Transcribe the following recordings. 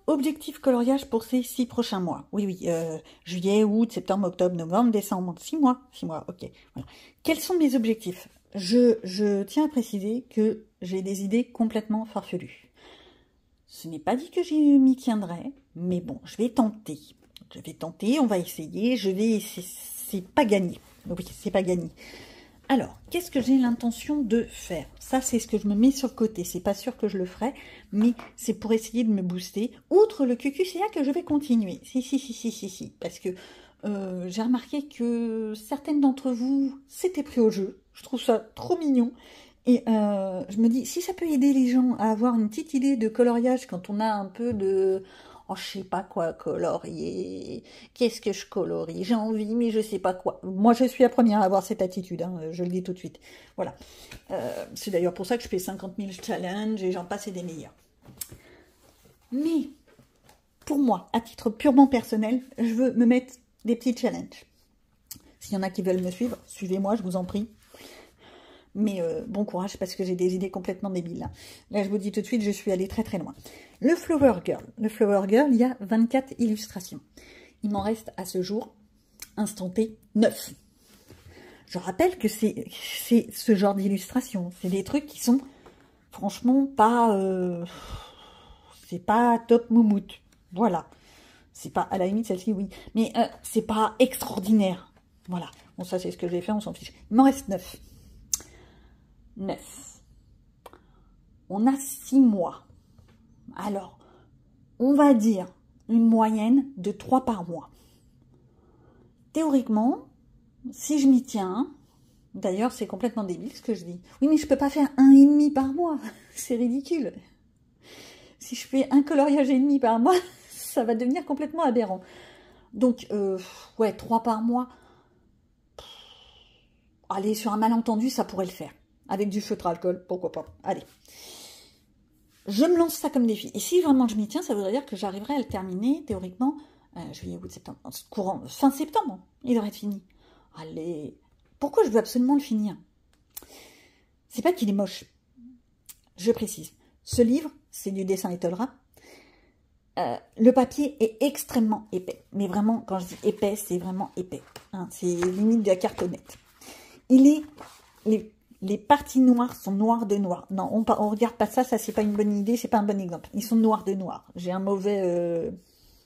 objectif coloriage pour ces 6 prochains mois. Oui, oui, juillet, août, septembre, octobre, novembre, décembre, 6 mois. 6 mois, ok. Voilà. Quels sont mes objectifs? Je tiens à préciser que j'ai des idées complètement farfelues. Ce n'est pas dit que j'y m'y tiendrai, mais bon, je vais tenter. Je vais tenter, on va essayer, c'est pas gagné. Oui, c'est pas gagné. Alors, qu'est-ce que j'ai l'intention de faire? Ça, c'est ce que je me mets sur le côté. C'est pas sûr que je le ferai, mais c'est pour essayer de me booster. Outre le QQCA que je vais continuer. Si. Parce que j'ai remarqué que certaines d'entre vous s'étaient pris au jeu. Je trouve ça trop mignon. Et je me dis, si ça peut aider les gens à avoir une petite idée de coloriage quand on a un peu de... Oh, je sais pas quoi colorier. Qu'est-ce que je colorie? J'ai envie, mais je sais pas quoi. Moi, je suis la première à avoir cette attitude, hein, je le dis tout de suite. Voilà. C'est d'ailleurs pour ça que je fais 50 000 challenges et j'en passe et des meilleurs. Mais, pour moi, à titre purement personnel, je veux me mettre des petits challenges. S'il y en a qui veulent me suivre, suivez-moi, je vous en prie. Mais bon courage parce que j'ai des idées complètement débiles. Là, je vous dis tout de suite, je suis allée très très loin. Le Flower Girl. Le Flower Girl, il y a 24 illustrations. Il m'en reste à ce jour, instant T, 9. Je rappelle que c'est ce genre d'illustration. C'est des trucs qui sont franchement pas... c'est pas top moumoute. Voilà. C'est pas, à la limite, celle-ci, oui. Mais c'est pas extraordinaire. Voilà. Bon, ça, c'est ce que j'ai fait, on s'en fiche. Il m'en reste 9. 9. On a 6 mois. Alors, on va dire une moyenne de 3 par mois. Théoriquement, si je m'y tiens, d'ailleurs c'est complètement débile ce que je dis. Oui, mais je peux pas faire 1,5 par mois. C'est ridicule. Si je fais un coloriage et demi par mois, ça va devenir complètement aberrant. Donc, ouais, 3 par mois. Allez, sur un malentendu, ça pourrait le faire. Avec du feutre à alcool, pourquoi pas. Allez. Je me lance ça comme défi. Et si vraiment je m'y tiens, ça voudrait dire que j'arriverai à le terminer, théoriquement, juillet, août, septembre, courant, fin septembre, il devrait être fini. Allez. Pourquoi je veux absolument le finir? C'est pas qu'il est moche. Je précise. Ce livre, c'est du dessin étoilera. Le papier est extrêmement épais. Mais vraiment, quand je dis épais, c'est vraiment épais. Hein, c'est limite de la cartonnette. Les parties noires sont noires de noir. Non, on regarde pas ça, c'est pas une bonne idée, c'est pas un bon exemple. Ils sont noirs de noir. J'ai un mauvais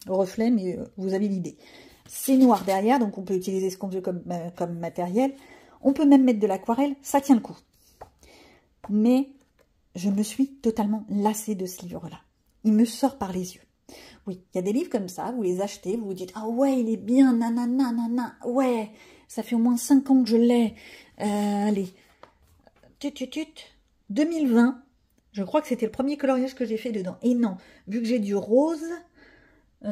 reflet, mais vous avez l'idée. C'est noir derrière, donc on peut utiliser ce qu'on veut comme matériel. On peut même mettre de l'aquarelle, ça tient le coup. Mais je me suis totalement lassée de ce livre-là. Il me sort par les yeux. Oui, il y a des livres comme ça, vous les achetez, vous vous dites « Ah ouais, il est bien, nanana, ouais, ça fait au moins 5 ans que je l'ai. Allez. » 2020, je crois que c'était le premier coloriage que j'ai fait dedans. Et non, vu que j'ai du rose,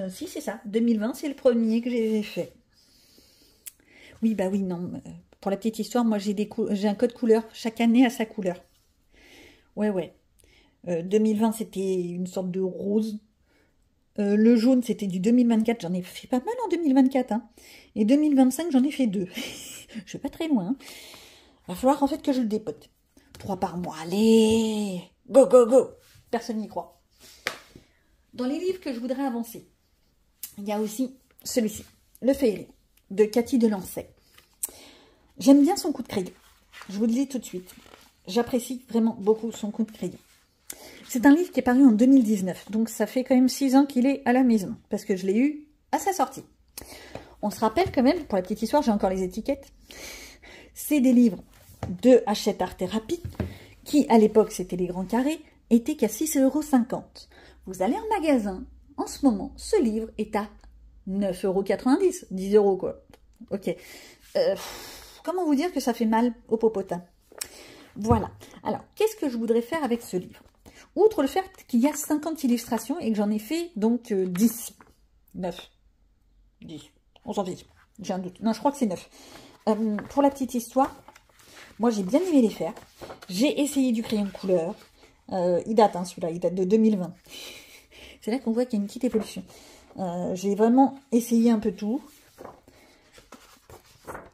si c'est ça, 2020, c'est le premier que j'ai fait. Oui, bah oui, non. Pour la petite histoire, moi j'ai un code couleur, chaque année a sa couleur. Ouais. 2020, c'était une sorte de rose. Le jaune, c'était du 2024, j'en ai fait pas mal en 2024. Hein. Et 2025, j'en ai fait 2. Je vais pas très loin. Hein. Va falloir en fait que je le dépote. 3 par mois, allez, go. Personne n'y croit. Dans les livres que je voudrais avancer, il y a aussi celui-ci, Le Féerie, de Cathy Delancey. J'aime bien son coup de crayon. Je vous le dis tout de suite. J'apprécie vraiment beaucoup son coup de crayon. C'est un livre qui est paru en 2019, donc ça fait quand même 6 ans qu'il est à la maison, parce que je l'ai eu à sa sortie. On se rappelle quand même, pour la petite histoire, j'ai encore les étiquettes, c'est des livres de Hachette Art Thérapie, qui à l'époque c'était les grands carrés, étaient qu'à 6,50 €. Vous allez en magasin, en ce moment, ce livre est à 9,90 €, 10 € quoi. Ok. Comment vous dire que ça fait mal au popotin? Voilà. Alors, qu'est-ce que je voudrais faire avec ce livre? Outre le fait qu'il y a 50 illustrations et que j'en ai fait donc 10. 9. 10. On s'en fiche. J'ai un doute. Non, je crois que c'est 9. Pour la petite histoire, moi j'ai bien aimé les faire. J'ai essayé du crayon de couleur. Il date, hein, celui-là, il date de 2020. C'est là qu'on voit qu'il y a une petite évolution. J'ai vraiment essayé un peu tout.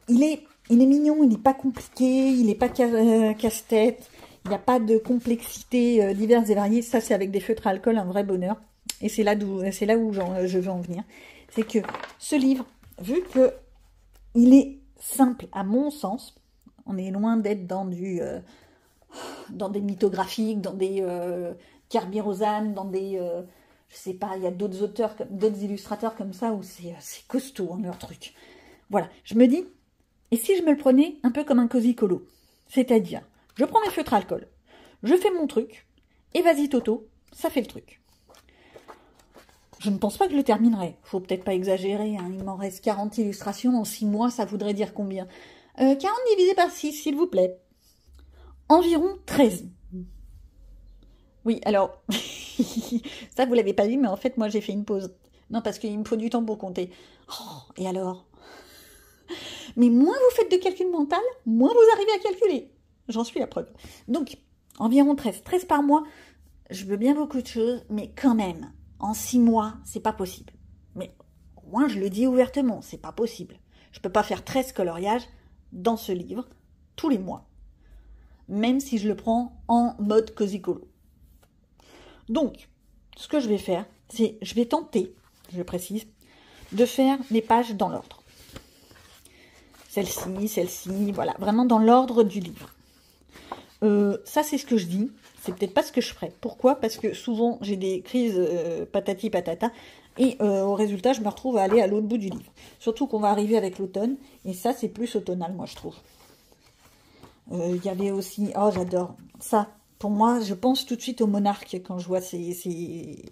Il est mignon, il n'est pas compliqué, il n'est pas casse-tête. Il n'y a pas de complexité diverses et variées. Ça, c'est avec des feutres à alcool, un vrai bonheur. et c'est là où je veux en venir, c'est que ce livre, vu que il est simple à mon sens, on est loin d'être dans des mythographiques, dans des Kerby Rosanes, dans des je sais pas, il y a d'autres auteurs, d'autres illustrateurs comme ça où c'est costaud hein, leur truc. Voilà, je me dis, et si je me le prenais un peu comme un cosy colo, c'est-à-dire, je prends mes feutres à alcool, je fais mon truc, et vas-y Toto, ça fait le truc. Je ne pense pas que je le terminerai. Faut peut-être pas exagérer. Hein. Il m'en reste 40 illustrations. En 6 mois, ça voudrait dire combien 40 divisé par 6, s'il vous plaît. Environ 13. Oui, alors, ça, vous l'avez pas vu, mais en fait, moi, j'ai fait une pause. Non, parce qu'il me faut du temps pour compter. Oh, et alors? Mais moins vous faites de calcul mental, moins vous arrivez à calculer. J'en suis la preuve. Donc, environ 13. 13 par mois, je veux bien beaucoup de choses, mais quand même... En 6 mois, c'est pas possible. Mais au moins, je le dis ouvertement, c'est pas possible. Je peux pas faire 13 coloriages dans ce livre tous les mois. Même si je le prends en mode cosy colo. Donc, ce que je vais faire, c'est, je vais tenter, je précise, de faire les pages dans l'ordre. Celle-ci, voilà, vraiment dans l'ordre du livre. Ça, c'est ce que je dis. C'est peut-être pas ce que je ferais. Pourquoi? Parce que souvent, j'ai des crises patati patata. Et au résultat, je me retrouve à aller à l'autre bout du livre. Surtout qu'on va arriver avec l'automne. Et ça, c'est plus automnal, moi, je trouve. Il y avait aussi... Oh, j'adore ça. Pour moi, je pense tout de suite aux monarques quand je vois ces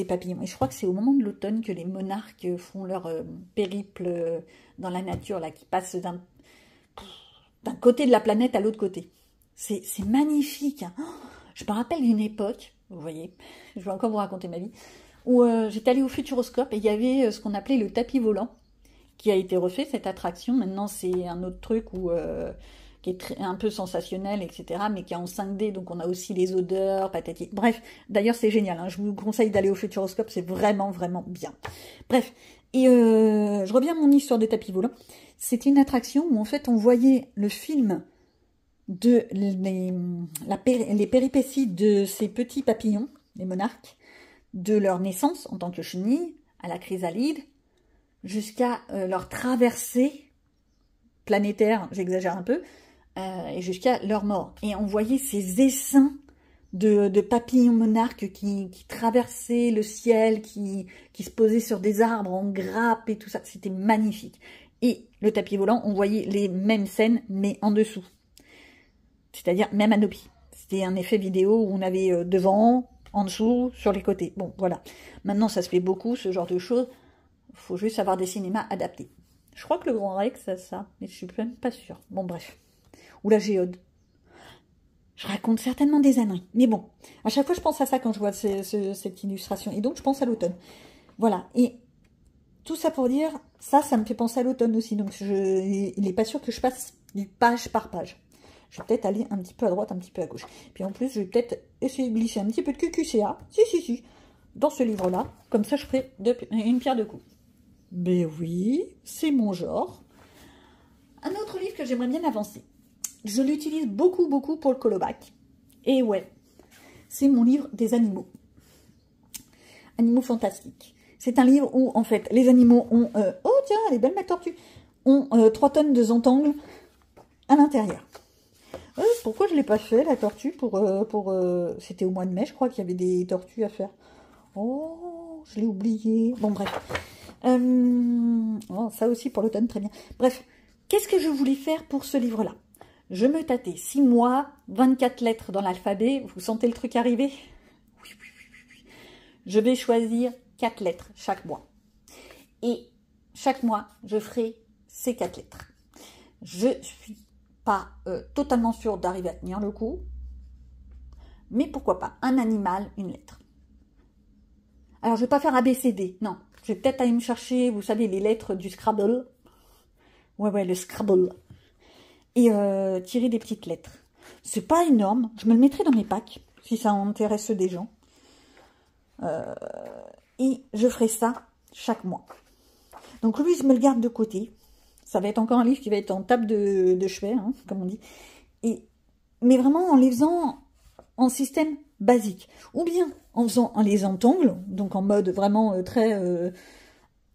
papillons. Et je crois que c'est au moment de l'automne que les monarques font leur périple dans la nature, là, qui passent d'un côté de la planète à l'autre côté. C'est magnifique. Hein. Oh, je me rappelle d'une époque, vous voyez, je vais encore vous raconter ma vie, où j'étais allée au Futuroscope et il y avait ce qu'on appelait le tapis volant, qui a été refait, cette attraction. Maintenant, c'est un autre truc qui est un peu sensationnel, etc., mais qui est en 5D, donc on a aussi les odeurs, patati. Bref, d'ailleurs, c'est génial. Hein. Je vous conseille d'aller au Futuroscope, c'est vraiment, vraiment bien. Bref, et je reviens à mon histoire de tapis volant. C'était une attraction où, en fait, on voyait le film de les péripéties de ces petits papillons, les monarques, de leur naissance en tant que chenilles, à la chrysalide, jusqu'à leur traversée planétaire, j'exagère un peu, et jusqu'à leur mort. Et on voyait ces essaims de papillons monarques qui traversaient le ciel, qui se posaient sur des arbres en grappe et tout ça. C'était magnifique. Et le tapis volant, on voyait les mêmes scènes, mais en dessous. C'est-à-dire même à nos pieds. C'était un effet vidéo où on avait devant, en dessous, sur les côtés. Bon, voilà. Maintenant, ça se fait beaucoup, ce genre de choses. Il faut juste avoir des cinémas adaptés. Je crois que le Grand Rex a ça, mais je suis même pas sûre. Bon, bref. Ou la Géode. Je raconte certainement des âneries. Mais bon, à chaque fois, je pense à ça quand je vois cette illustration. Et donc, je pense à l'automne. Voilà. Et tout ça pour dire, ça me fait penser à l'automne aussi. Donc, il n'est pas sûr que je passe du page par page. Je vais peut-être aller un petit peu à droite, un petit peu à gauche. Puis en plus, je vais peut-être essayer de glisser un petit peu de QQCA, si, dans ce livre-là. Comme ça, je ferai une pierre deux coups. Ben oui, c'est mon genre. Un autre livre que j'aimerais bien avancer. Je l'utilise beaucoup pour le colobac. Et ouais, c'est mon livre des animaux. Animaux fantastiques. C'est un livre où, en fait, les animaux ont... oh tiens, elle est belle ma tortue. Ont 3 tonnes de zentangles à l'intérieur. Pourquoi je ne l'ai pas fait, la tortue, c'était au mois de mai, je crois qu'il y avait des tortues à faire. Oh, je l'ai oublié. Bon, bref. Oh, ça aussi pour l'automne, très bien. Bref, qu'est-ce que je voulais faire pour ce livre-là? Je me tâtais 6 mois, 24 lettres dans l'alphabet. Vous sentez le truc arriver? Oui. Je vais choisir 4 lettres chaque mois. Et chaque mois, je ferai ces 4 lettres. Je suis pas totalement sûre d'arriver à tenir le coup, mais pourquoi pas un animal, une lettre. Alors je vais pas faire ABCD, non, je vais peut-être aller me chercher, vous savez, les lettres du Scrabble, ouais, le Scrabble, et tirer des petites lettres. C'est pas énorme, je me le mettrai dans mes packs, si ça intéresse des gens, et je ferai ça chaque mois. Donc lui, je me le garde de côté. Ça va être encore un livre qui va être en table de chevet, hein, comme on dit. Mais vraiment en les faisant en système basiques. Ou bien en faisant en les entangles, donc en mode vraiment très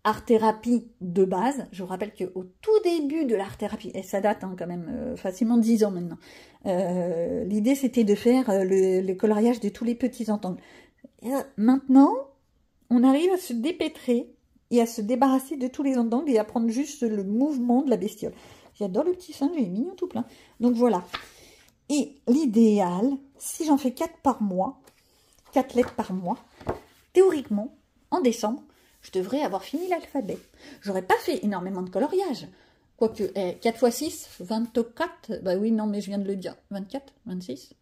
art-thérapie de base. Je vous rappelle qu'au tout début de l'art-thérapie, et ça date quand même facilement 10 ans maintenant, l'idée c'était de faire le coloriage de tous les petits entangles. Et maintenant, on arrive à se dépêtrer et à se débarrasser de tous les entangles et à prendre juste le mouvement de la bestiole. J'adore le petit singe, il est mignon tout plein. Donc voilà. Et l'idéal, si j'en fais 4 par mois, 4 lettres par mois, théoriquement, en décembre, je devrais avoir fini l'alphabet. J'aurais pas fait énormément de coloriage. Quoique, 4 x 6, 24. Bah oui, non, mais je viens de le dire. 24, 26.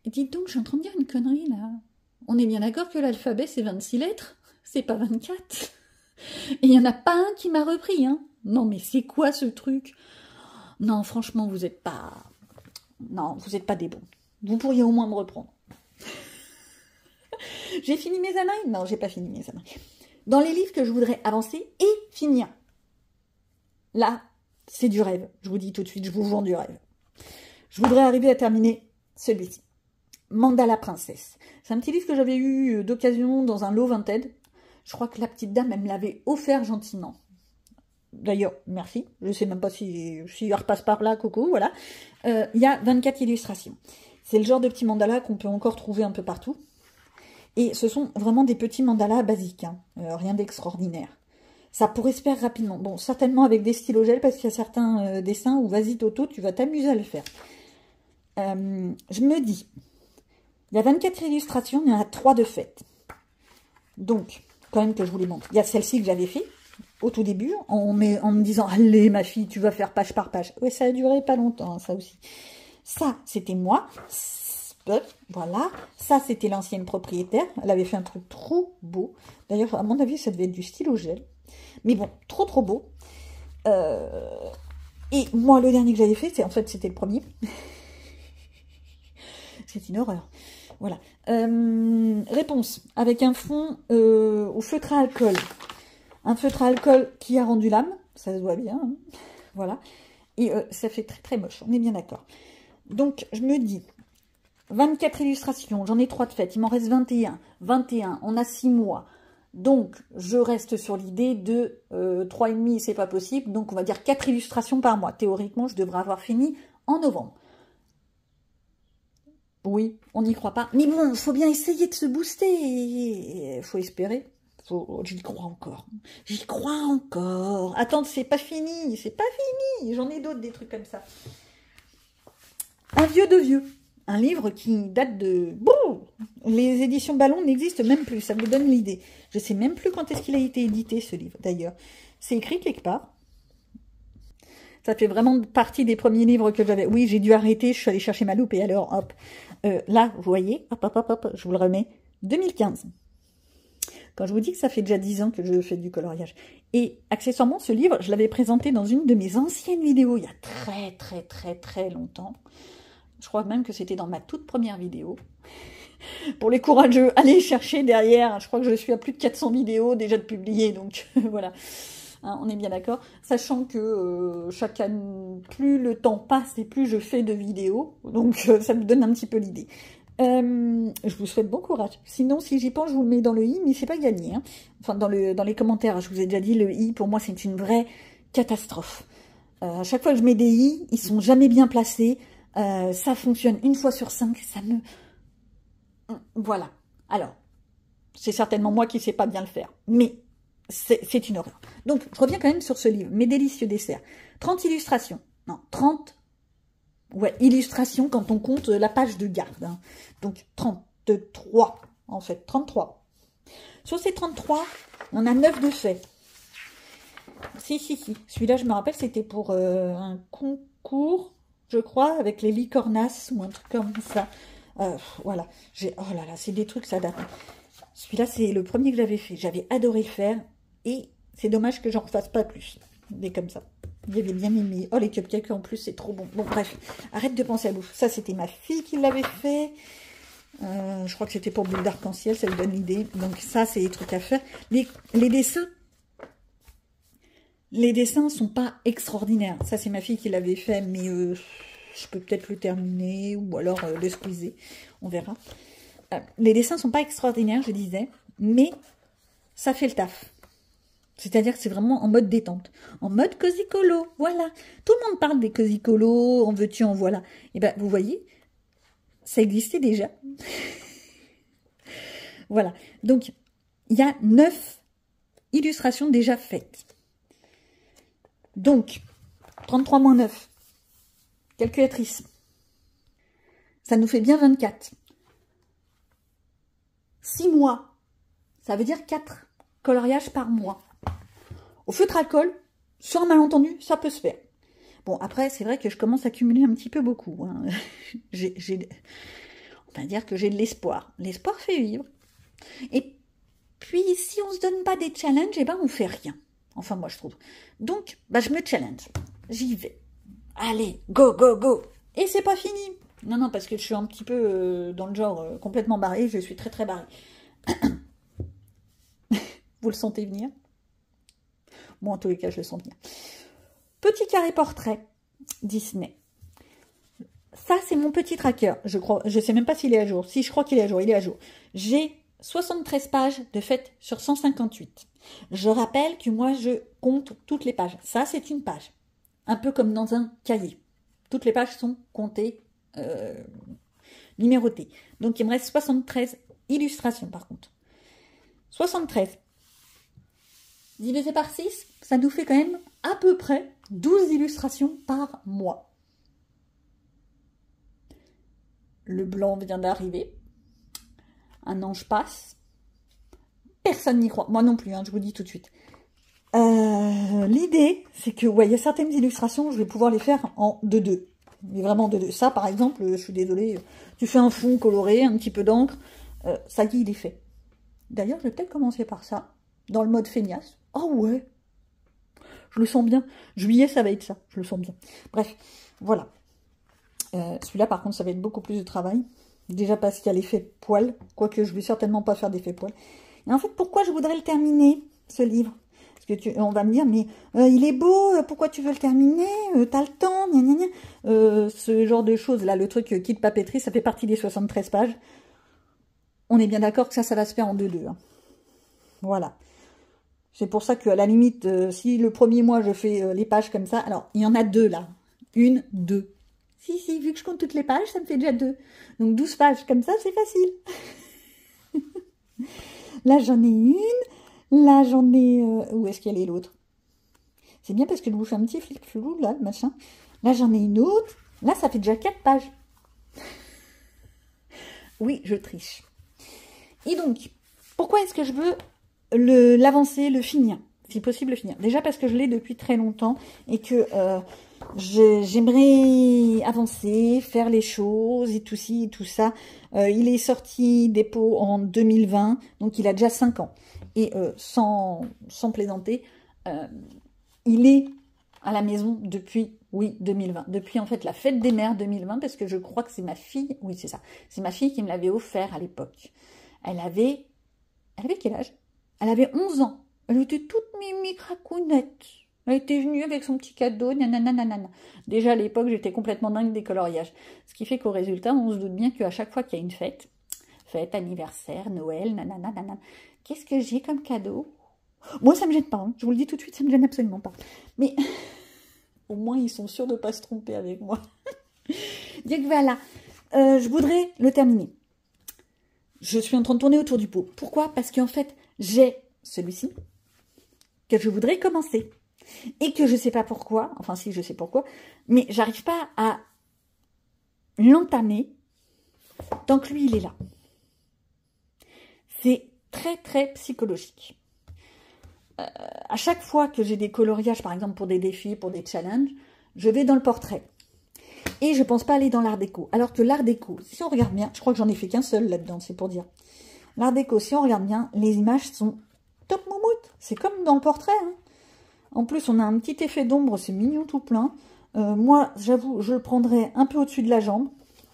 Et dites donc, je suis en train de dire une connerie, là. On est bien d'accord que l'alphabet, c'est 26 lettres. C'est pas 24. Et il n'y en a pas un qui m'a repris, hein. Non, mais c'est quoi ce truc? Non, franchement, vous n'êtes pas... Non, vous n'êtes pas des bons. Vous pourriez au moins me reprendre. J'ai fini mes anailles? Non, j'ai pas fini mes anailles. Dans les livres que je voudrais avancer et finir, là, c'est du rêve. Je vous dis tout de suite, je vous vends du rêve. Je voudrais arriver à terminer celui-ci. Mandala Princesse. C'est un petit livre que j'avais eu d'occasion dans un lot Vinted. Je crois que la petite dame, elle me l'avait offert gentiment. D'ailleurs, merci. Je ne sais même pas si elle repasse par là, coucou, voilà. Il y a 24 illustrations. C'est le genre de petit mandala qu'on peut encore trouver un peu partout. Et ce sont vraiment des petits mandalas basiques, hein. Rien d'extraordinaire. Ça pourrait se faire rapidement. Bon, certainement avec des stylogels, parce qu'il y a certains dessins où, vas-y Toto, tu vas t'amuser à le faire. Je me dis, il y a 24 illustrations, il y en a 3 de faites. Donc, quand même que je vous les montre. Il y a celle-ci que j'avais fait au tout début, en me disant, allez ma fille, tu vas faire page par page. Ouais, ça a duré pas longtemps, hein, ça aussi. Ça, c'était moi. Voilà, ça c'était l'ancienne propriétaire, elle avait fait un truc trop beau, d'ailleurs à mon avis ça devait être du stylo gel, mais bon, trop beau. Et moi le dernier que j'avais fait, c'était le premier, c'est une horreur, voilà. Réponse, avec un fond au feutre à alcool, un feutre à alcool qui a rendu l'âme, ça se voit bien, hein. Voilà, et ça fait très moche, on est bien d'accord. Donc je me dis, 24 illustrations, j'en ai 3 de faites, il m'en reste 21. 21, on a 6 mois. Donc, je reste sur l'idée de 3,5, c'est pas possible. Donc, on va dire 4 illustrations par mois. Théoriquement, je devrais avoir fini en novembre. Oui, on n'y croit pas. Mais bon, il faut bien essayer de se booster. Il faut espérer. J'y crois encore. J'y crois encore. Attends, c'est pas fini. C'est pas fini. J'en ai d'autres, des trucs comme ça. Un vieux de vieux. Un livre qui date de... Bon, les éditions Ballon n'existent même plus, ça vous donne l'idée. Je ne sais même plus quand est-ce qu'il a été édité, ce livre, d'ailleurs. C'est écrit quelque part. Ça fait vraiment partie des premiers livres que j'avais. Oui, j'ai dû arrêter, je suis allée chercher ma loupe et alors, hop. Là, vous voyez, hop, je vous le remets. 2015. Quand je vous dis que ça fait déjà 10 ans que je fais du coloriage. Et accessoirement, ce livre, je l'avais présenté dans une de mes anciennes vidéos, il y a très longtemps. Je crois même que c'était dans ma toute première vidéo. Pour les courageux, allez chercher derrière. Je crois que je suis à plus de 400 vidéos déjà de publiées. Donc voilà, hein, on est bien d'accord. Sachant que chaque année, plus le temps passe et plus je fais de vidéos. Donc ça me donne un petit peu l'idée. Je vous souhaite bon courage. Sinon, si j'y pense, je vous le mets dans le i, mais c'est pas gagné, hein. Enfin, dans les commentaires, je vous ai déjà dit, le i, pour moi, c'est une vraie catastrophe. À chaque fois que je mets des i, ils sont jamais bien placés. Ça fonctionne 1 fois sur 5, ça me... Voilà. Alors, c'est certainement moi qui ne sais pas bien le faire, mais c'est une horreur. Donc, je reviens quand même sur ce livre, Mes délicieux desserts. 30 illustrations. Non, 30... Ouais, illustrations quand on compte la page de garde, hein. Donc, 33, en fait, 33. Sur ces 33, on a 9 de faits. Si. Celui-là, je me rappelle, c'était pour un concours... je crois, avec les licornas ou un truc comme ça. Voilà. Oh là là, c'est des trucs, ça date. Celui-là, c'est le premier que j'avais fait. J'avais adoré faire. Et c'est dommage que j'en refasse pas plus. Des comme ça. J'avais bien aimé. Oh, les cupcakes en plus, c'est trop bon. Bon, bref. Arrête de penser à bouffe. Ça, c'était ma fille qui l'avait fait. Je crois que c'était pour Bulle d'arc-en-ciel. Ça lui donne l'idée. Donc, ça, c'est des trucs à faire. Les dessins. Les dessins sont pas extraordinaires. Ça, c'est ma fille qui l'avait fait, mais je peux peut-être le terminer ou alors le squeezer. On verra. les dessins sont pas extraordinaires, je disais, mais ça fait le taf. C'est-à-dire que c'est vraiment en mode détente. En mode cosy colo, voilà. Tout le monde parle des cosy colo, en veux-tu, en voilà. Et bien, vous voyez, ça existait déjà. Voilà. Donc, il y a 9 illustrations déjà faites. Donc, 33 moins 9. Calculatrice. Ça nous fait bien 24. 6 mois. Ça veut dire 4 coloriages par mois. Au feutre alcool, sur un malentendu, ça peut se faire. Bon, après, c'est vrai que je commence à cumuler un petit peu beaucoup. Hein. On va dire que j'ai de l'espoir. L'espoir fait vivre. Et puis, si on ne se donne pas des challenges, eh ben, on fait rien. Enfin, moi, je trouve. Donc, bah, je me challenge. J'y vais. Allez, go, go, go. Et c'est pas fini. Non, non, parce que je suis un petit peu dans le genre complètement barré. Je suis très, très barré. Vous le sentez venir? Moi, en tous les cas, je le sens venir. Petit carré portrait Disney. Ça, c'est mon petit tracker. Je crois, je sais même pas s'il est à jour. Si, je crois qu'il est à jour. Il est à jour. J'ai 73 pages de fait sur 158. Je rappelle que moi, je compte toutes les pages. Ça, c'est une page. Un peu comme dans un cahier. Toutes les pages sont comptées, numérotées. Donc, il me reste 73 illustrations, par contre. 73 divisé par 6, ça nous fait quand même à peu près 12 illustrations par mois. Le blanc vient d'arriver. Un ange passe. Personne n'y croit. Moi non plus, hein, je vous dis tout de suite. L'idée, c'est que ouais, il y a certaines illustrations, je vais pouvoir les faire en 2-2. Mais vraiment 2-2. Ça, par exemple, je suis désolée, tu fais un fond coloré, un petit peu d'encre, ça y est, il est fait. D'ailleurs, je vais peut-être commencer par ça, dans le mode feignasse. Oh ouais, je le sens bien. Juillet, ça va être ça, je le sens bien. Bref, voilà. Celui-là, par contre, ça va être beaucoup plus de travail. Déjà parce qu'il y a l'effet poil, quoique je ne vais certainement pas faire d'effet poil. Et en fait, pourquoi je voudrais le terminer, ce livre? Parce que on va me dire, mais il est beau, pourquoi tu veux le terminer? T'as le temps, gna gna gna. Ce genre de choses, là, le truc kit papeterie, ça fait partie des 73 pages. On est bien d'accord que ça va se faire en 2-2. Hein. Voilà. C'est pour ça qu'à la limite, si le premier mois, je fais les pages comme ça, alors, il y en a 2, là. 1, 2. Si, vu que je compte toutes les pages, ça me fait déjà 2. Donc 12 pages, comme ça, c'est facile. Là, j'en ai une. Là, j'en ai... où est-ce qu'elle est l'autre? C'est bien parce que je vous fais un petit flic flou, là, le machin. Là, j'en ai une autre. Là, ça fait déjà 4 pages. Oui, je triche. Et donc, pourquoi est-ce que je veux l'avancer, le finir? Si possible, le finir. Déjà parce que je l'ai depuis très longtemps et que... j'aimerais avancer, faire les choses et tout ci et tout ça. Il est sorti dépôt en 2020, donc il a déjà 5 ans. Et sans plaisanter, il est à la maison depuis, oui, 2020. Depuis en fait la fête des mères 2020, parce que je crois que c'est ma fille, oui c'est ça, c'est ma fille qui me l'avait offert à l'époque. Elle avait quel âge? Elle avait 11 ans. Elle était toute mimi cracounette. Elle était venue avec son petit cadeau, nanana. Déjà à l'époque, j'étais complètement dingue des coloriages. Ce qui fait qu'au résultat, on se doute bien qu'à chaque fois qu'il y a une fête, anniversaire, Noël, nanana, qu'est-ce que j'ai comme cadeau? Moi, ça me gêne pas, hein. Je vous le dis tout de suite, ça me gêne absolument pas. Mais au moins, ils sont sûrs de ne pas se tromper avec moi. Donc voilà, je voudrais le terminer. Je suis en train de tourner autour du pot. Pourquoi? Parce qu'en fait, j'ai celui-ci que je voudrais commencer. Et que je sais pas pourquoi, enfin si je sais pourquoi, mais j'arrive pas à l'entamer tant que lui il est là. C'est très très psychologique. À chaque fois que j'ai des coloriages, par exemple pour des défis, pour des challenges, je vais dans le portrait. Et je pense pas aller dans l'art déco. Alors que l'art déco, si on regarde bien, je crois que j'en ai fait qu'un seul là-dedans, c'est pour dire. L'art déco, si on regarde bien, les images sont top moumoute. C'est comme dans le portrait, hein. En plus, on a un petit effet d'ombre, c'est mignon tout plein. Moi, j'avoue, je le prendrais un peu au-dessus de la jambe.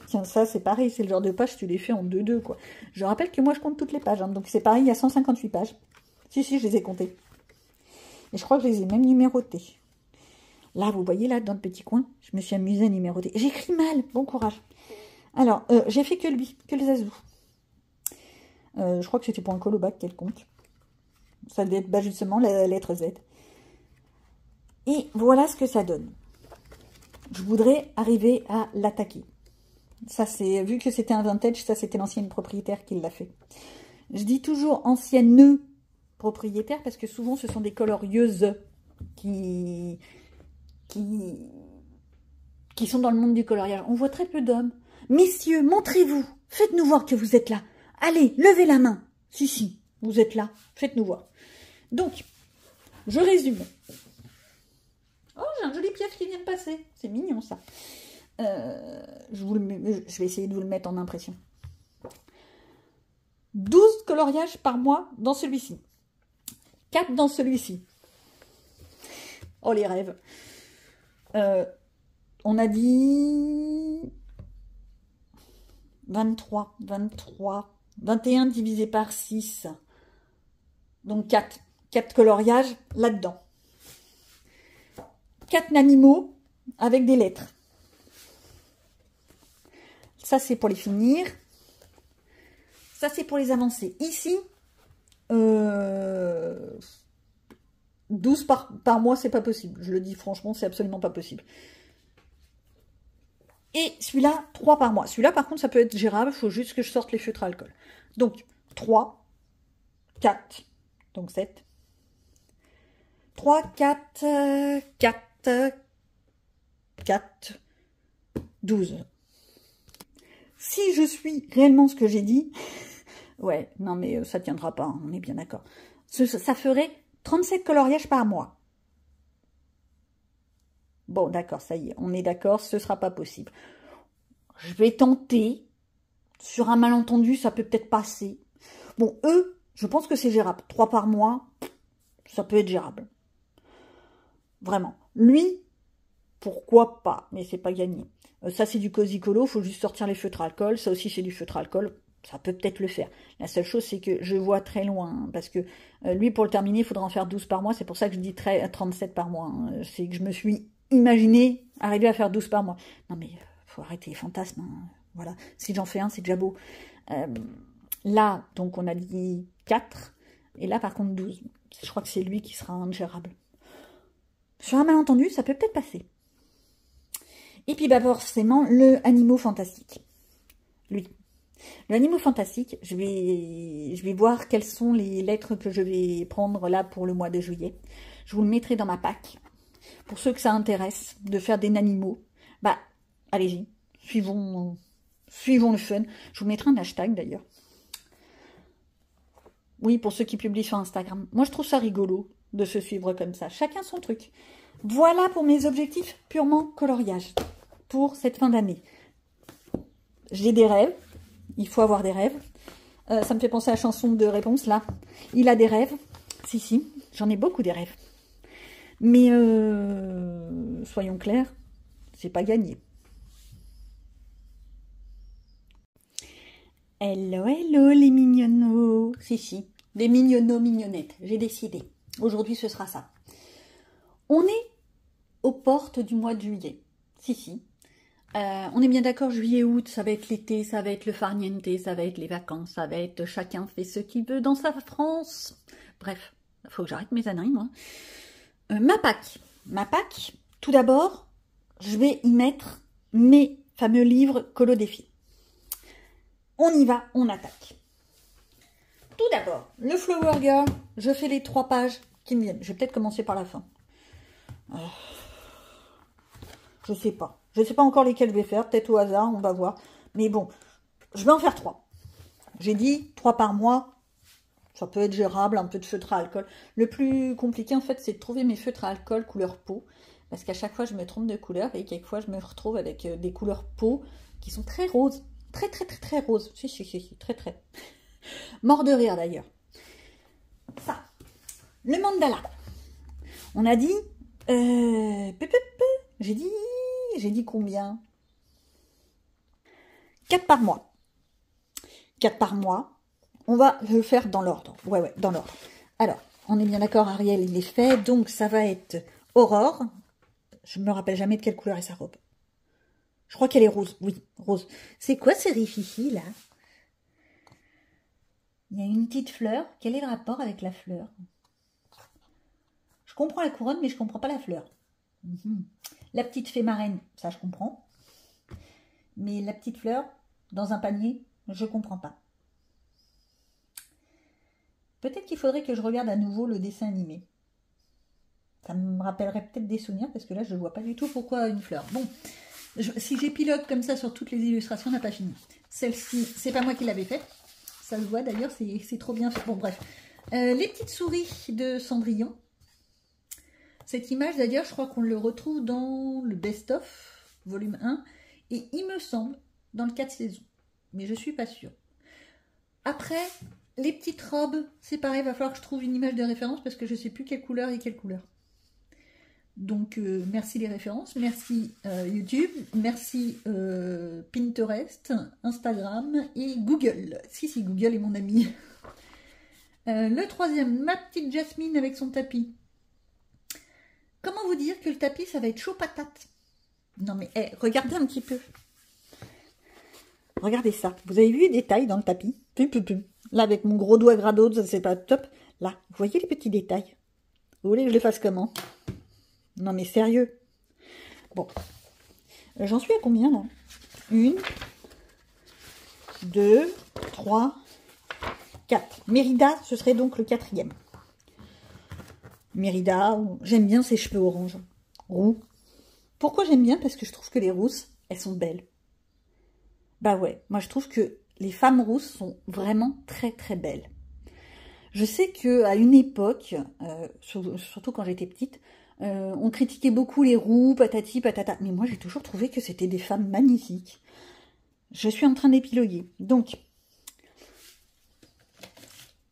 Tiens, ça, c'est pareil, c'est le genre de page, tu les fais en 2-2, quoi. Je rappelle que moi, je compte toutes les pages, hein, donc c'est pareil, il y a 158 pages. Si, je les ai comptées. Et je crois que je les ai même numérotées. Là, vous voyez, là, dans le petit coin, je me suis amusée à numéroter. J'écris mal, bon courage. Alors, j'ai fait que lui, que le Zazou. Je crois que c'était pour un colobac quelconque. Ça devait être justement la lettre Z. Et voilà ce que ça donne. Je voudrais arriver à l'attaquer. Ça, c'est vu que c'était un vintage, ça, c'était l'ancienne propriétaire qui l'a fait. Je dis toujours ancienne propriétaire parce que souvent, ce sont des colorieuses qui sont dans le monde du coloriage. On voit très peu d'hommes. Messieurs, montrez-vous. Faites-nous voir que vous êtes là. Allez, levez la main. Si, vous êtes là. Faites-nous voir. Donc, je résume. Oh, j'ai un joli piège qui vient de passer. C'est mignon, ça. Je vais essayer de vous le mettre en impression. 12 coloriages par mois dans celui-ci. 4 dans celui-ci. Oh, les rêves. On a dit 23, 21 divisé par 6. Donc 4. 4 coloriages là-dedans. 4 animaux avec des lettres. Ça, c'est pour les finir. Ça, c'est pour les avancer. Ici, 12 par mois, c'est pas possible. Je le dis franchement, c'est absolument pas possible. Et celui-là, 3 par mois. Celui-là, par contre, ça peut être gérable. Il faut juste que je sorte les feutres à alcool. Donc, 3, 4, donc 7. 3, 4, 4, 4, 12. Si je suis réellement ce que j'ai dit, ouais, non mais ça tiendra pas, hein, on est bien d'accord. Ça ferait 37 coloriages par mois. Bon, d'accord, ça y est, on est d'accord, ce sera pas possible. Je vais tenter. Sur un malentendu, ça peut peut-être passer. Bon, eux, je pense que c'est gérable. 3 par mois, ça peut être gérable. Vraiment. Lui, pourquoi pas, mais c'est pas gagné. Ça, c'est du cosy colo, il faut juste sortir les feutres à alcool. Ça aussi, c'est du feutre à alcool. Ça peut peut-être le faire. La seule chose, c'est que je vois très loin. Hein, parce que lui, pour le terminer, il faudra en faire 12 par mois. C'est pour ça que je dis 37 par mois. Hein. C'est que je me suis imaginé arriver à faire 12 par mois. Non, mais faut arrêter les fantasmes. Hein. Voilà. Si j'en fais un, c'est déjà beau. Là, donc, on a dit 4. Et là, par contre, 12. Je crois que c'est lui qui sera ingérable. Sur un malentendu, ça peut peut-être passer. Et puis, bah, forcément, le animaux fantastique. Lui. Le animaux fantastique, je vais voir quelles sont les lettres que je vais prendre là pour le mois de juillet. Je vous le mettrai dans ma pack. Pour ceux que ça intéresse de faire des animaux, bah, allez-y. Suivons le fun. Je vous mettrai un hashtag d'ailleurs. Oui, pour ceux qui publient sur Instagram. Moi, je trouve ça rigolo de se suivre comme ça. Chacun son truc. Voilà pour mes objectifs purement coloriage pour cette fin d'année. J'ai des rêves. Il faut avoir des rêves. Ça me fait penser à la chanson de réponse, là. Il a des rêves. Si, j'en ai beaucoup des rêves. Mais, soyons clairs, c'est pas gagné. Hello, hello les mignonneaux. Si, des mignonneaux mignonnettes. J'ai décidé. Aujourd'hui, ce sera ça. On est aux portes du mois de juillet. Si. On est bien d'accord, juillet-août, ça va être l'été, ça va être le farniente, ça va être les vacances, ça va être chacun fait ce qu'il veut dans sa France. Bref, il faut que j'arrête mes âneries, moi. Ma PAC, tout d'abord, je vais y mettre mes fameux livres Colo Défi. On y va, on attaque. Tout d'abord, le Flower Girl, je fais les 3 pages qui me viennent. Je vais peut-être commencer par la fin. Je sais pas. Je sais pas encore lesquels je vais faire. Peut-être au hasard, on va voir. Mais bon, je vais en faire 3. J'ai dit 3 par mois. Ça peut être gérable, un peu de feutre à alcool. Le plus compliqué, en fait, c'est de trouver mes feutres à alcool couleur peau. Parce qu'à chaque fois, je me trompe de couleur. Et quelquefois, je me retrouve avec des couleurs peau qui sont très roses. Très roses. Si. Très. Mort de rire, d'ailleurs. Ça. Le mandala. On a dit... J'ai dit combien? 4 par mois. 4 par mois. On va le faire dans l'ordre. Ouais, dans l'ordre. Alors, on est bien d'accord, Ariel, il est fait. Donc, ça va être Aurore. Je me rappelle jamais de quelle couleur est sa robe. Je crois qu'elle est rose. Oui, rose. C'est quoi ce rififi, là? Il y a une petite fleur. Quel est le rapport avec la fleur? Je comprends la couronne, mais je ne comprends pas la fleur. La petite fée marraine, ça je comprends. Mais la petite fleur, dans un panier, je ne comprends pas. Peut-être qu'il faudrait que je regarde à nouveau le dessin animé. Ça me rappellerait peut-être des souvenirs, parce que là, je ne vois pas du tout pourquoi une fleur. Bon, si j'épilogue comme ça sur toutes les illustrations, on n'a pas fini. Celle-ci, c'est pas moi qui l'avais faite. Ça se voit d'ailleurs, c'est trop bien fait. Bon, bref. Les petites souris de Cendrillon. Cette image, d'ailleurs, je crois qu'on le retrouve dans le Best-of, volume 1. Et il me semble, dans le 4 saisons. Mais je ne suis pas sûre. Après, les petites robes, c'est pareil, il va falloir que je trouve une image de référence parce que je ne sais plus quelle couleur et quelle couleur. Donc, merci les références, merci YouTube, merci Pinterest, Instagram et Google. Si, Google est mon ami. Le troisième, ma petite Jasmine avec son tapis. Comment vous dire que le tapis, ça va être chaud patate? Non mais, regardez un petit peu. Regardez ça. Vous avez vu les détails dans le tapis? Là, avec mon gros doigt grado, ça c'est pas top. Là, vous voyez les petits détails? Vous voulez que je les fasse comment? Non mais sérieux. Bon. J'en suis à combien là? 1, 2, 3, 4. Mérida, ce serait donc le 4e. Mérida, j'aime bien ses cheveux orange. Roux. Pourquoi j'aime bien? Parce que je trouve que les rousses, elles sont belles. Bah ouais, moi je trouve que les femmes rousses sont vraiment très très belles. Je sais qu'à une époque, surtout quand j'étais petite, on critiquait beaucoup les roux, patati patata. Mais moi j'ai toujours trouvé que c'était des femmes magnifiques. Je suis en train d'épiloguer. Donc,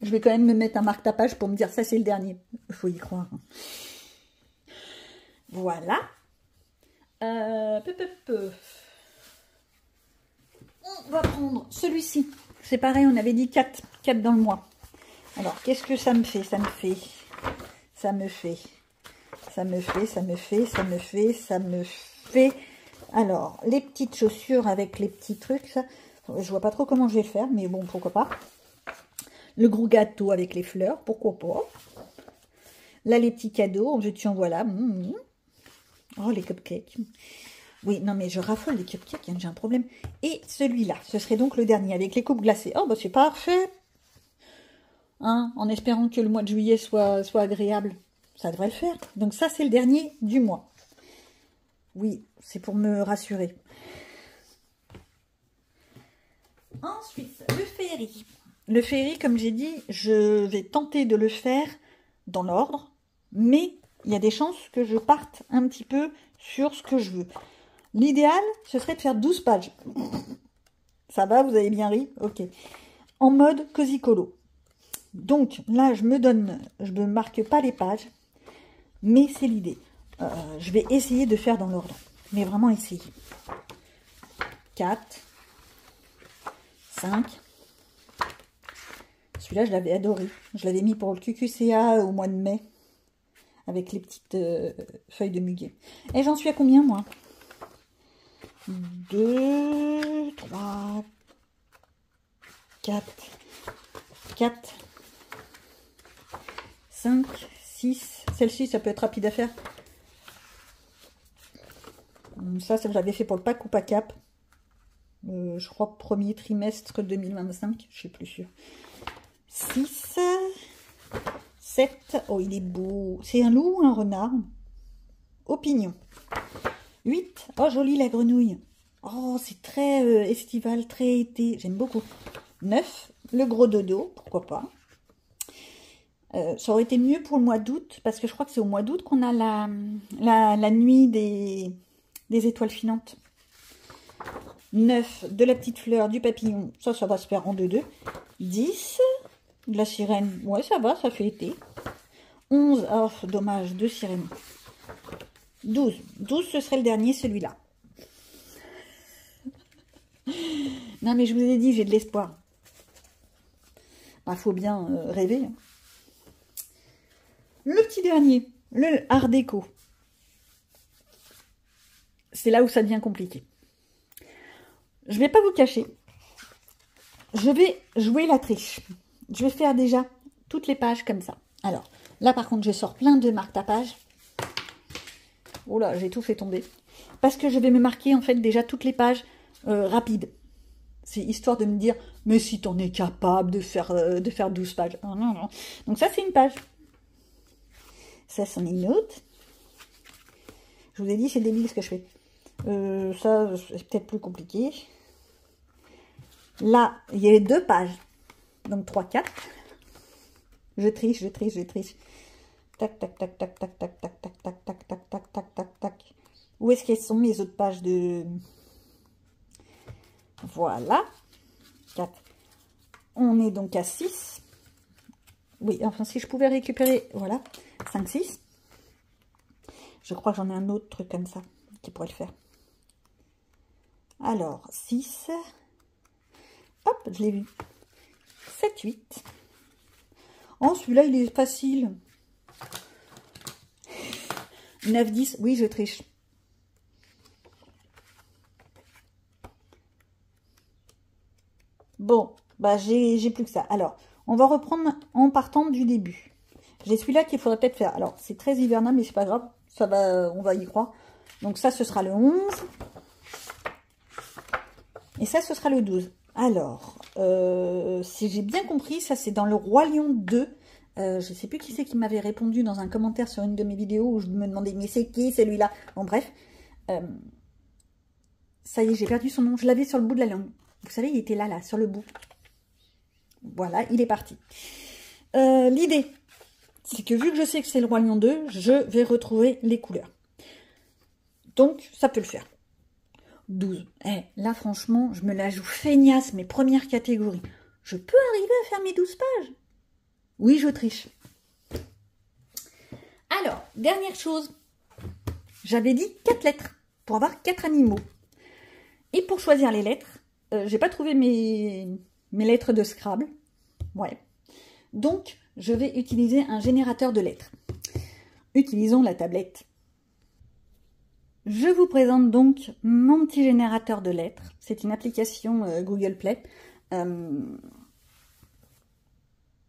je vais quand même me mettre un marque-tapage pour me dire ça c'est le dernier. Il faut y croire. Voilà. On va prendre celui-ci. C'est pareil, on avait dit 4 dans le mois. Alors, qu'est-ce que ça me fait? Ça me fait. Alors, les petites chaussures avec les petits trucs, ça, je vois pas trop comment je vais le faire, mais bon, pourquoi pas. Le gros gâteau avec les fleurs, pourquoi pas. Là, les petits cadeaux, tu en vois là. Oh, les cupcakes. Oui, non, mais je raffole les cupcakes, hein, j'ai un problème. Et celui-là, ce serait donc le dernier, avec les coupes glacées. Oh, bah c'est parfait. Hein, en espérant que le mois de juillet soit agréable. Ça devrait le faire. Donc ça, c'est le dernier du mois. Oui, c'est pour me rassurer. Ensuite, le féerie. Le féerie, comme j'ai dit, je vais tenter de le faire dans l'ordre. Mais il y a des chances que je parte un petit peu sur ce que je veux. L'idéal, ce serait de faire 12 pages. Ça va, vous avez bien ri? Ok. En mode cosy colo. Donc, là, je me marque pas les pages, mais c'est l'idée. Je vais essayer de faire dans l'ordre, mais vraiment essayer. 4, 5. Celui-là, je l'avais adoré. Je l'avais mis pour le QQCA au mois de mai, avec les petites feuilles de muguet. Et j'en suis à combien, moi? 2, 3, 4, 5, 6. Celle-ci, ça peut être rapide à faire. Ça je l'avais fait pour le pack ou pas cap. Je crois premier trimestre 2025. Je suis plus sûre. 6, 7. Oh, il est beau. C'est un loup ou un renard? Opinion. 8. Oh, jolie la grenouille. Oh, c'est très estival, très été. J'aime beaucoup. 9. Le gros dodo. Pourquoi pas. Ça aurait été mieux pour le mois d'août, parce que je crois que c'est au mois d'août qu'on a la nuit des étoiles filantes. 9. De la petite fleur, du papillon. Ça va se faire en 2-2. 10. De la sirène. Ouais, ça va, ça fait été. 11. Oh, dommage, 2 sirènes. 12. 12, ce serait le dernier, celui-là. Non, mais je vous ai dit, j'ai de l'espoir. Bah, faut bien rêver. Le petit dernier, le art déco. C'est là où ça devient compliqué. Je vais pas vous cacher. Je vais jouer la triche. je vais faire déjà toutes les pages comme ça. Alors, là par contre, je sors plein de marque-tapage. Oh là, j'ai tout fait tomber. Parce que je vais me marquer en fait déjà toutes les pages rapides. C'est histoire de me dire, mais si t'en es capable de faire 12 pages. Oh, non, non. Donc ça, c'est une page. Ça, c'en est une autre. Je vous ai dit, c'est débile ce que je fais. Ça, c'est peut-être plus compliqué. Là, il y avait 2 pages. Donc 3, 4. Je triche, je triche, je triche. Tac, tac, tac, tac, tac, tac, tac, tac, tac, tac, tac, tac, tac, tac, tac. Où est-ce qu'elles sont mes autres pages de... Voilà. 4. On est donc à 6. Oui, enfin, si je pouvais récupérer... Voilà. 5, 6. Je crois que j'en ai un autre truc comme ça qui pourrait le faire. Alors, 6. Hop, je l'ai vu. 7, 8. Oh, celui-là, il est facile. 9, 10. Oui, je triche. Bon, bah j'ai plus que ça. Alors, on va reprendre en partant du début. J'ai celui-là qu'il faudrait peut-être faire. Alors, c'est très hivernal, mais c'est pas grave. Ça va, on va y croire. Donc ça, ce sera le 11. Et ça, ce sera le 12. Alors, si j'ai bien compris, ça c'est dans le Roi Lion 2. Je ne sais plus qui c'est qui m'avait répondu dans un commentaire sur une de mes vidéos où je me demandais, mais c'est qui celui-là? Bon, bref. Ça y est, j'ai perdu son nom. Je l'avais sur le bout de la langue. Vous savez, il était là, sur le bout. Voilà, il est parti. L'idée, c'est que vu que je sais que c'est le Roi Lion 2, je vais retrouver les couleurs. Donc, ça peut le faire. 12. Là, franchement, je me la joue feignasse, mes premières catégories. Je peux arriver à faire mes 12 pages. Oui, je triche. Alors, dernière chose. J'avais dit 4 lettres pour avoir 4 animaux. Et pour choisir les lettres, j'ai pas trouvé mes lettres de Scrabble. Ouais. Donc, je vais utiliser un générateur de lettres. Utilisons la tablette. Je vous présente donc mon petit générateur de lettres. C'est une application Google Play.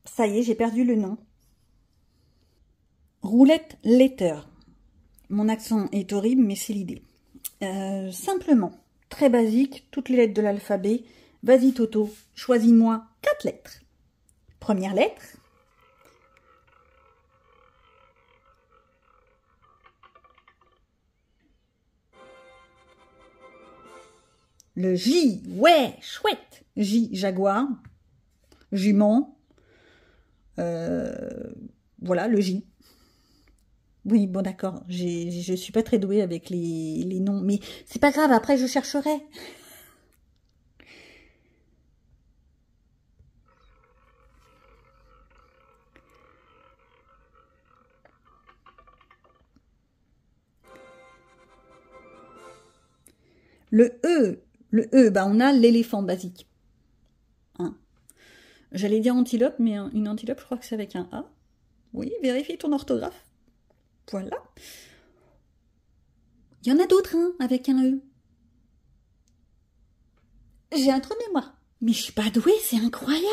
Ça y est, j'ai perdu le nom. Roulette Letter. Mon accent est horrible, mais c'est l'idée. Simplement, très basique, toutes les lettres de l'alphabet. Vas-y Toto, choisis-moi 4 lettres. Première lettre. Le J, ouais, chouette. J, jaguar. Jument. Voilà, le J. Oui, bon d'accord, je suis pas très douée avec les noms, mais c'est pas grave, après je chercherai. Le E, bah on a l'éléphant basique. Hein. J'allais dire antilope, mais une antilope, je crois que c'est avec un A. Oui, vérifie ton orthographe. Voilà. Il y en a d'autres, hein, avec un E. J'ai un trou de mémoire. Mais je suis pas douée, c'est incroyable.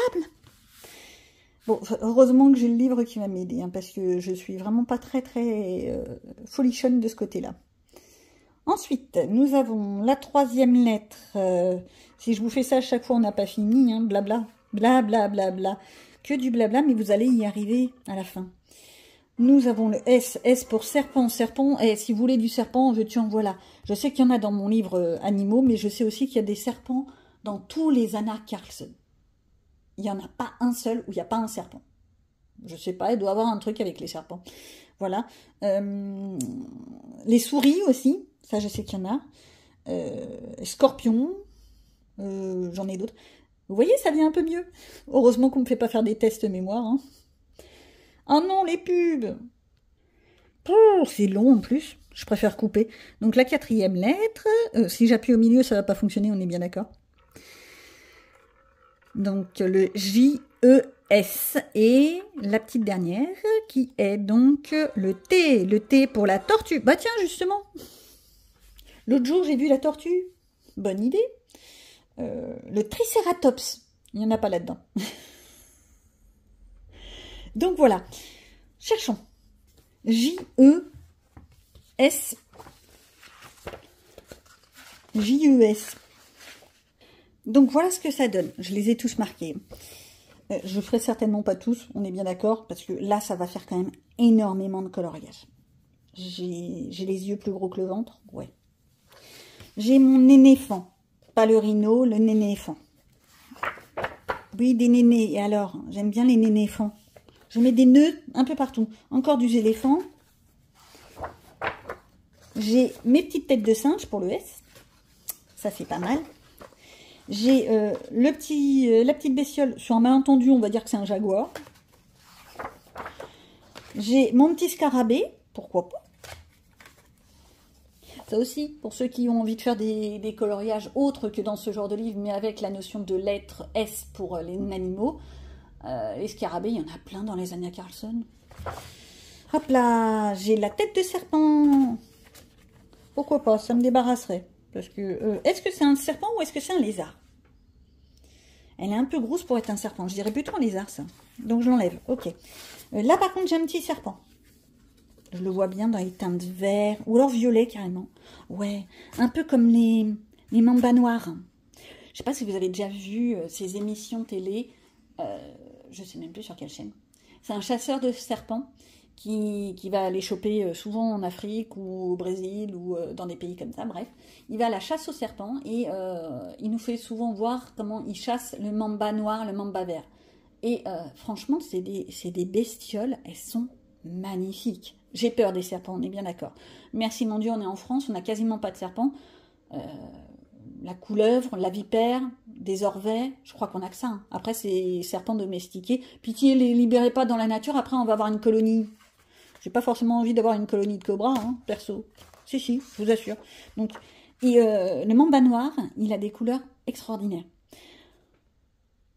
Bon, heureusement que j'ai le livre qui va m'aider, hein, parce que je suis vraiment pas très folichonne de ce côté-là. Ensuite, nous avons la 3e lettre. Si je vous fais ça à chaque fois, on n'a pas fini, hein, blabla, blabla, blabla. Que du blabla, mais vous allez y arriver à la fin. Nous avons le S, S pour serpent, serpent. Et si vous voulez du serpent, je en voilà. Je sais qu'il y en a dans mon livre animaux, mais je sais aussi qu'il y a des serpents dans tous les Anna Carlson. Il n'y en a pas un seul où il n'y a pas un serpent. Je sais pas, il doit y avoir un truc avec les serpents. Voilà. Les souris aussi, ça je sais qu'il y en a. Scorpions, j'en ai d'autres. Vous voyez, ça vient un peu mieux. Heureusement qu'on ne me fait pas faire des tests mémoire. Hein. Oh non, les pubs. C'est long en plus. Je préfère couper. Donc la 4e lettre. Si j'appuie au milieu, ça ne va pas fonctionner, on est bien d'accord. Donc le J-E-S. Et la petite dernière qui est donc le T. Le T pour la tortue. Bah tiens, justement. L'autre jour, j'ai vu la tortue. Bonne idée. Le Triceratops. Il n'y en a pas là-dedans. Donc voilà, cherchons. J-E-S. J-E-S. Donc voilà ce que ça donne. Je les ai tous marqués. Je ferai certainement pas tous, on est bien d'accord, parce que là, ça va faire quand même énormément de coloriage. J'ai les yeux plus gros que le ventre, ouais. J'ai mon nénéphant, pas le rhino, le nénéphant. Oui, des nénés, et alors, j'aime bien les nénéphants. Je mets des nœuds un peu partout. Encore du éléphant. J'ai mes petites têtes de singe pour le S. Ça, c'est pas mal. J'ai la petite bestiole. Sur un malentendu, on va dire que c'est un jaguar. J'ai mon petit scarabée. Pourquoi pas? Ça aussi, pour ceux qui ont envie de faire des coloriages autres que dans ce genre de livre, mais avec la notion de lettre S pour les animaux. Les scarabées, il y en a plein dans les Anya Carlson. Hop là, j'ai la tête de serpent. Pourquoi pas, ça me débarrasserait. Parce que, est-ce que c'est un serpent ou est-ce que c'est un lézard? Elle est un peu grosse pour être un serpent. Je dirais plutôt un lézard, ça. Donc, je l'enlève. Ok. Là, par contre, j'ai un petit serpent. Je le vois bien dans les teintes vert ou alors violet, carrément. Ouais, un peu comme les mambas noirs. Je sais pas si vous avez déjà vu ces émissions télé. Je sais même plus sur quelle chaîne. C'est un chasseur de serpents qui va les choper souvent en Afrique ou au Brésil ou dans des pays comme ça, bref. Il va à la chasse aux serpents et il nous fait souvent voir comment il chasse le mamba noir, le mamba vert. Et franchement, c'est des bestioles, elles sont magnifiques. J'ai peur des serpents, on est bien d'accord. Merci mon Dieu, on est en France, on n'a quasiment pas de serpents. La couleuvre, la vipère, des orvets, je crois qu'on a que ça. Hein. Après, c'est serpents domestiqués. Pitié, les libérez pas dans la nature, après on va avoir une colonie. J'ai pas forcément envie d'avoir une colonie de cobras, hein, perso. Si, je vous assure. Donc, et le mamba noir, il a des couleurs extraordinaires.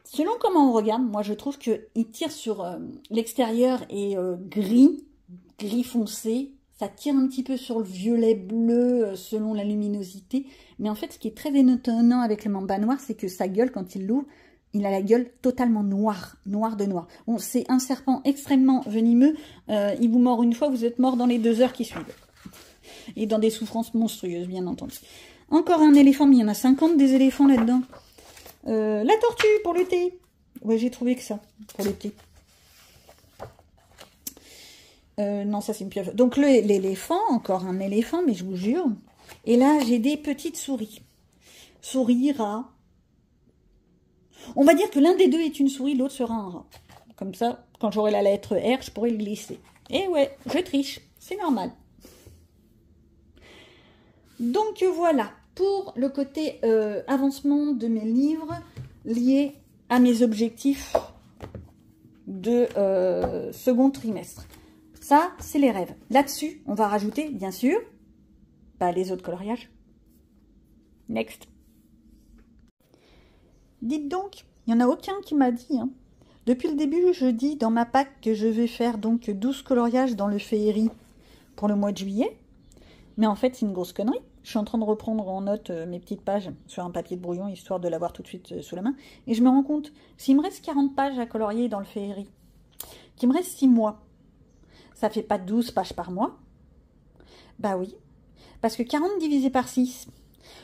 Selon comment on regarde, moi je trouve qu'il tire sur l'extérieur et gris foncé. Ça tire un petit peu sur le violet bleu selon la luminosité. Mais en fait, ce qui est très étonnant avec le mamba noir, c'est que sa gueule, quand il l'ouvre, il a la gueule totalement noire, noir de noir. Bon, c'est un serpent extrêmement venimeux. Il vous mord une fois, vous êtes mort dans les 2 heures qui suivent. Et dans des souffrances monstrueuses, bien entendu. Encore un éléphant, mais il y en a 50 des éléphants là-dedans. La tortue pour le thé. Ouais, j'ai trouvé que ça, pour le thé. Non, ça c'est une pieuvre. Donc l'éléphant, encore un éléphant, mais je vous jure. Et là, j'ai des petites souris. Souris, rat. On va dire que l'un des deux est une souris, l'autre sera un rat. Comme ça, quand j'aurai la lettre R, je pourrai le glisser. Et ouais, je triche, c'est normal. Donc voilà, pour le côté avancement de mes livres liés à mes objectifs de second trimestre. Ça, c'est les rêves. Là-dessus, on va rajouter, bien sûr, les autres coloriages. Next. Dites donc, il n'y en a aucun qui m'a dit. Hein. Depuis le début, je dis dans ma pack que je vais faire donc 12 coloriages dans le féerie pour le mois de juillet. Mais en fait, c'est une grosse connerie. Je suis en train de reprendre en note mes petites pages sur un papier de brouillon, histoire de l'avoir tout de suite sous la main. Et je me rends compte, s'il me reste 40 pages à colorier dans le féerie, qu'il me reste 6 mois, ça fait pas 12 pages par mois? Bah oui. Parce que 40 divisé par 6,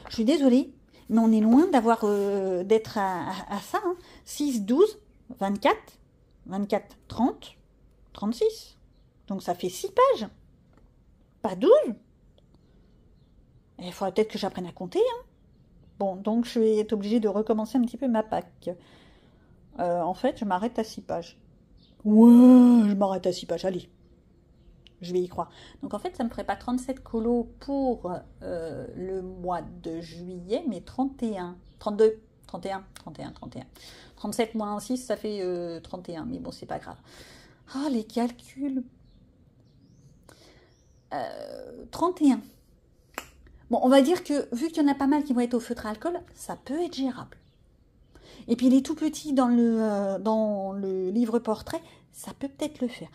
je suis désolée, mais on est loin d'avoir d'être à ça. Hein. 6, 12, 24, 24, 30, 36. Donc ça fait 6 pages. Pas 12. Il faudrait peut-être que j'apprenne à compter. Hein. Bon, donc je vais être obligée de recommencer un petit peu ma pack. En fait, je m'arrête à 6 pages. Ouais, je m'arrête à 6 pages, allez. Je vais y croire. Donc en fait, ça ne me ferait pas 37 colos pour le mois de juillet, mais 31, 32, 31, 31, 31. 37 moins 6, ça fait 31, mais bon, c'est pas grave. Ah, les calculs. 31. Bon, on va dire que, vu qu'il y en a pas mal qui vont être au feutre à alcool, ça peut être gérable. Et puis, il est tout petit dans le livre portrait, ça peut peut-être le faire.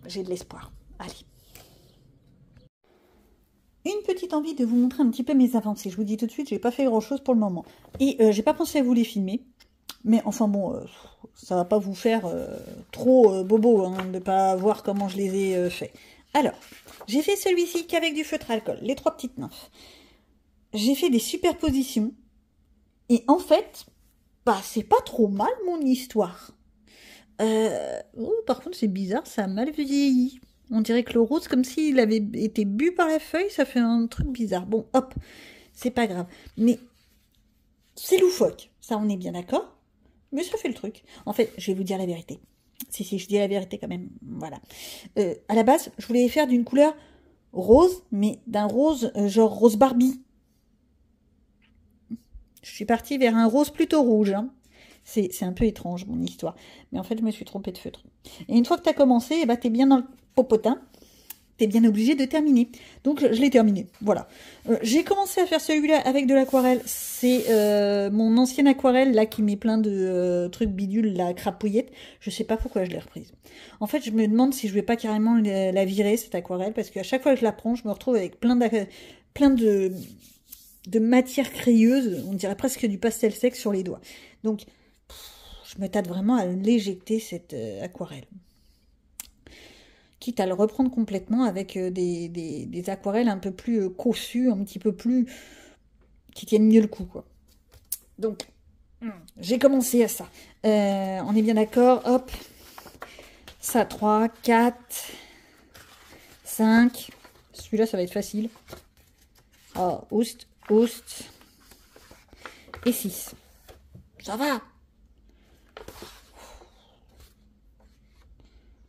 J'ai de l'espoir. Allez. Une petite envie de vous montrer un petit peu mes avancées. Je vous dis tout de suite, j'ai pas fait grand chose pour le moment. Et j'ai pas pensé à vous les filmer. Mais enfin bon, ça va pas vous faire trop bobo hein, de pas voir comment je les ai faits. Alors, j'ai fait celui-ci qu'avec du feutre alcool, les 3 petites nymphes. J'ai fait des superpositions. Et en fait, bah c'est pas trop mal mon histoire. Oh, par contre, c'est bizarre, ça a mal vieilli. On dirait que le rose, comme s'il avait été bu par la feuille, ça fait un truc bizarre. Bon, hop, c'est pas grave. Mais c'est loufoque, ça on est bien d'accord. Mais ça fait le truc. En fait, je vais vous dire la vérité. Si, je dis la vérité quand même. Voilà. À la base, je voulais faire d'une couleur rose, mais d'un rose genre rose Barbie. Je suis partie vers un rose plutôt rouge. Hein. C'est un peu étrange, mon histoire. Mais en fait, je me suis trompée de feutre. Et une fois que tu as commencé, eh ben, tu es bien dans le popotin. Tu es bien obligé de terminer. Donc, je l'ai terminé. Voilà. J'ai commencé à faire celui-là avec de l'aquarelle. C'est mon ancienne aquarelle, là, qui met plein de trucs bidules, la crapouillette. Je sais pas pourquoi je l'ai reprise. En fait, je me demande si je vais pas carrément la virer, cette aquarelle, parce qu'à chaque fois que je la prends, je me retrouve avec plein de matière crayeuse, on dirait presque du pastel sec sur les doigts. Donc, je me tâte vraiment à l'éjecter, cette aquarelle. Quitte à le reprendre complètement avec des aquarelles un peu plus cossues, un petit peu plus... qui tiennent mieux le coup, quoi. Donc, j'ai commencé à ça. On est bien d'accord, hop. Ça, 3, 4, 5. Celui-là, ça va être facile. Oh, oust. Et 6. Ça va.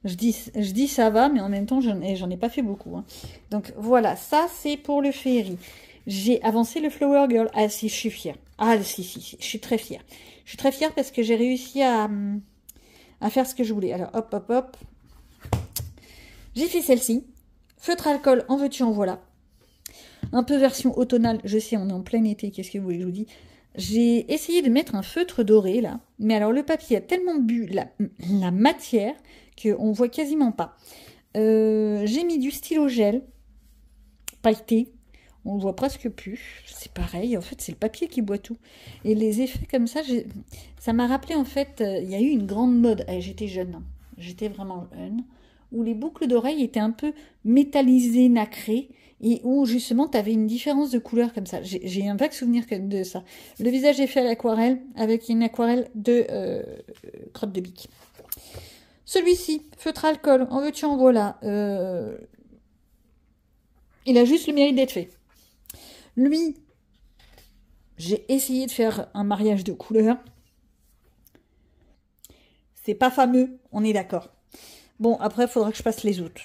Je dis ça va, mais en même temps, j'en ai pas fait beaucoup. Hein. Donc voilà, ça c'est pour le féerie. J'ai avancé le Flower Girl. Ah si, je suis fière. Ah si, je suis très fière. Je suis très fière parce que j'ai réussi à faire ce que je voulais. Alors hop. J'ai fait celle-ci. Feutre alcool, en veux-tu, en voilà. Un peu version automnale, je sais, on est en plein été, qu'est-ce que vous voulez que je vous dise. J'ai essayé de mettre un feutre doré, là. Mais alors, le papier a tellement bu la matière qu'on voit quasiment pas. J'ai mis du stylo gel pailleté. On le voit presque plus. C'est pareil, en fait, c'est le papier qui boit tout. Et les effets comme ça, ça m'a rappelé, en fait, il y a eu une grande mode. J'étais jeune, hein. J'étais vraiment jeune. Où les boucles d'oreilles étaient un peu métallisées, nacrées. Et où justement tu avais une différence de couleur comme ça. J'ai un vague souvenir de ça. Le visage est fait à l'aquarelle avec une aquarelle de crotte de bique. Celui-ci, feutre alcool, en veux-tu, en voilà. Il a juste le mérite d'être fait. Lui, j'ai essayé de faire un mariage de couleurs. C'est pas fameux, on est d'accord. Bon, après, il faudra que je passe les autres.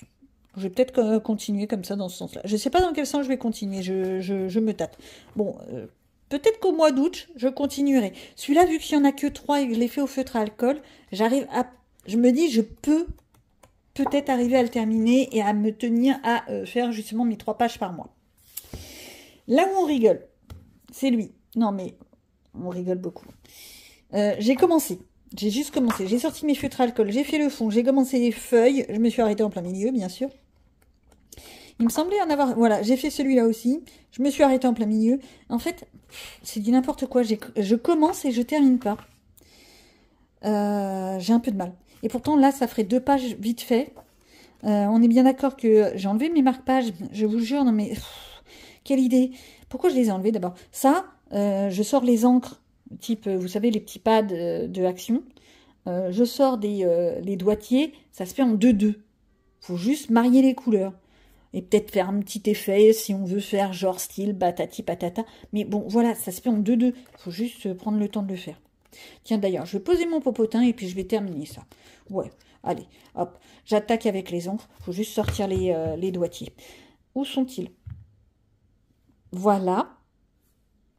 Je vais peut-être continuer comme ça dans ce sens-là. Je ne sais pas dans quel sens je vais continuer. Je me tâte. Bon, peut-être qu'au mois d'août, je continuerai. Celui-là, vu qu'il n'y en a que 3 et que je l'ai fait au feutre à alcool, je me dis, je peux peut-être arriver à le terminer et à me tenir à faire justement mes 3 pages par mois. Là où on rigole, c'est lui. Non, mais on rigole beaucoup. J'ai commencé. J'ai juste commencé. J'ai sorti mes feutres à alcool. J'ai fait le fond. J'ai commencé les feuilles. Je me suis arrêtée en plein milieu, bien sûr. Il me semblait en avoir... Voilà, j'ai fait celui-là aussi. Je me suis arrêtée en plein milieu. En fait, c'est du n'importe quoi. Je commence et je termine pas. J'ai un peu de mal. Et pourtant, là, ça ferait 2 pages vite fait. On est bien d'accord que j'ai enlevé mes marque-pages. Je vous jure, non mais... quelle idée. Pourquoi je les ai enlevés d'abord? Ça, je sors les encres. Type, vous savez, les petits pads de Action. Je sors les doigtiers. Ça se fait en 2-2. Faut juste marier les couleurs. Et peut-être faire un petit effet si on veut faire genre style batati patata. Mais bon, voilà, ça se fait en 2-2. Faut juste prendre le temps de le faire. Tiens, d'ailleurs, je vais poser mon popotin et puis je vais terminer ça. Ouais, allez, hop. J'attaque avec les encres. Faut juste sortir les doigtiers. Où sont-ils? Voilà.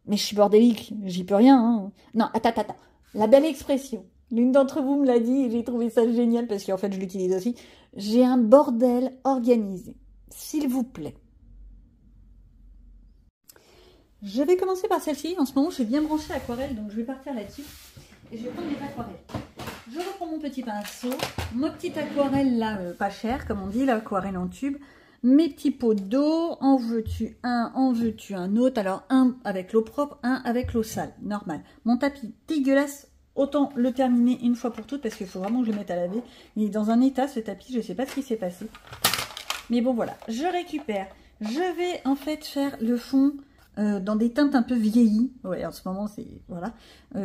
Mais je suis bordélique, j'y peux rien. Hein. Non, attends. La belle expression. L'une d'entre vous me l'a dit et j'ai trouvé ça génial parce qu'en fait, je l'utilise aussi. J'ai un bordel organisé. S'il vous plaît. Je vais commencer par celle-ci. En ce moment, je suis bien branchée aquarelle, donc je vais partir là-dessus. Et je vais prendre les aquarelles. Je reprends mon petit pinceau, ma petite aquarelle là, pas chère, comme on dit, l'aquarelle en tube. Mes petits pots d'eau, en veux-tu un autre. Alors, un avec l'eau propre, un avec l'eau sale, normal. Mon tapis dégueulasse, autant le terminer une fois pour toutes, parce qu'il faut vraiment que je le mette à laver. Il est dans un état, ce tapis, je ne sais pas ce qui s'est passé. Mais bon, voilà, je récupère. Je vais en fait faire le fond dans des teintes un peu vieillies. Ouais, en ce moment, c'est... Voilà.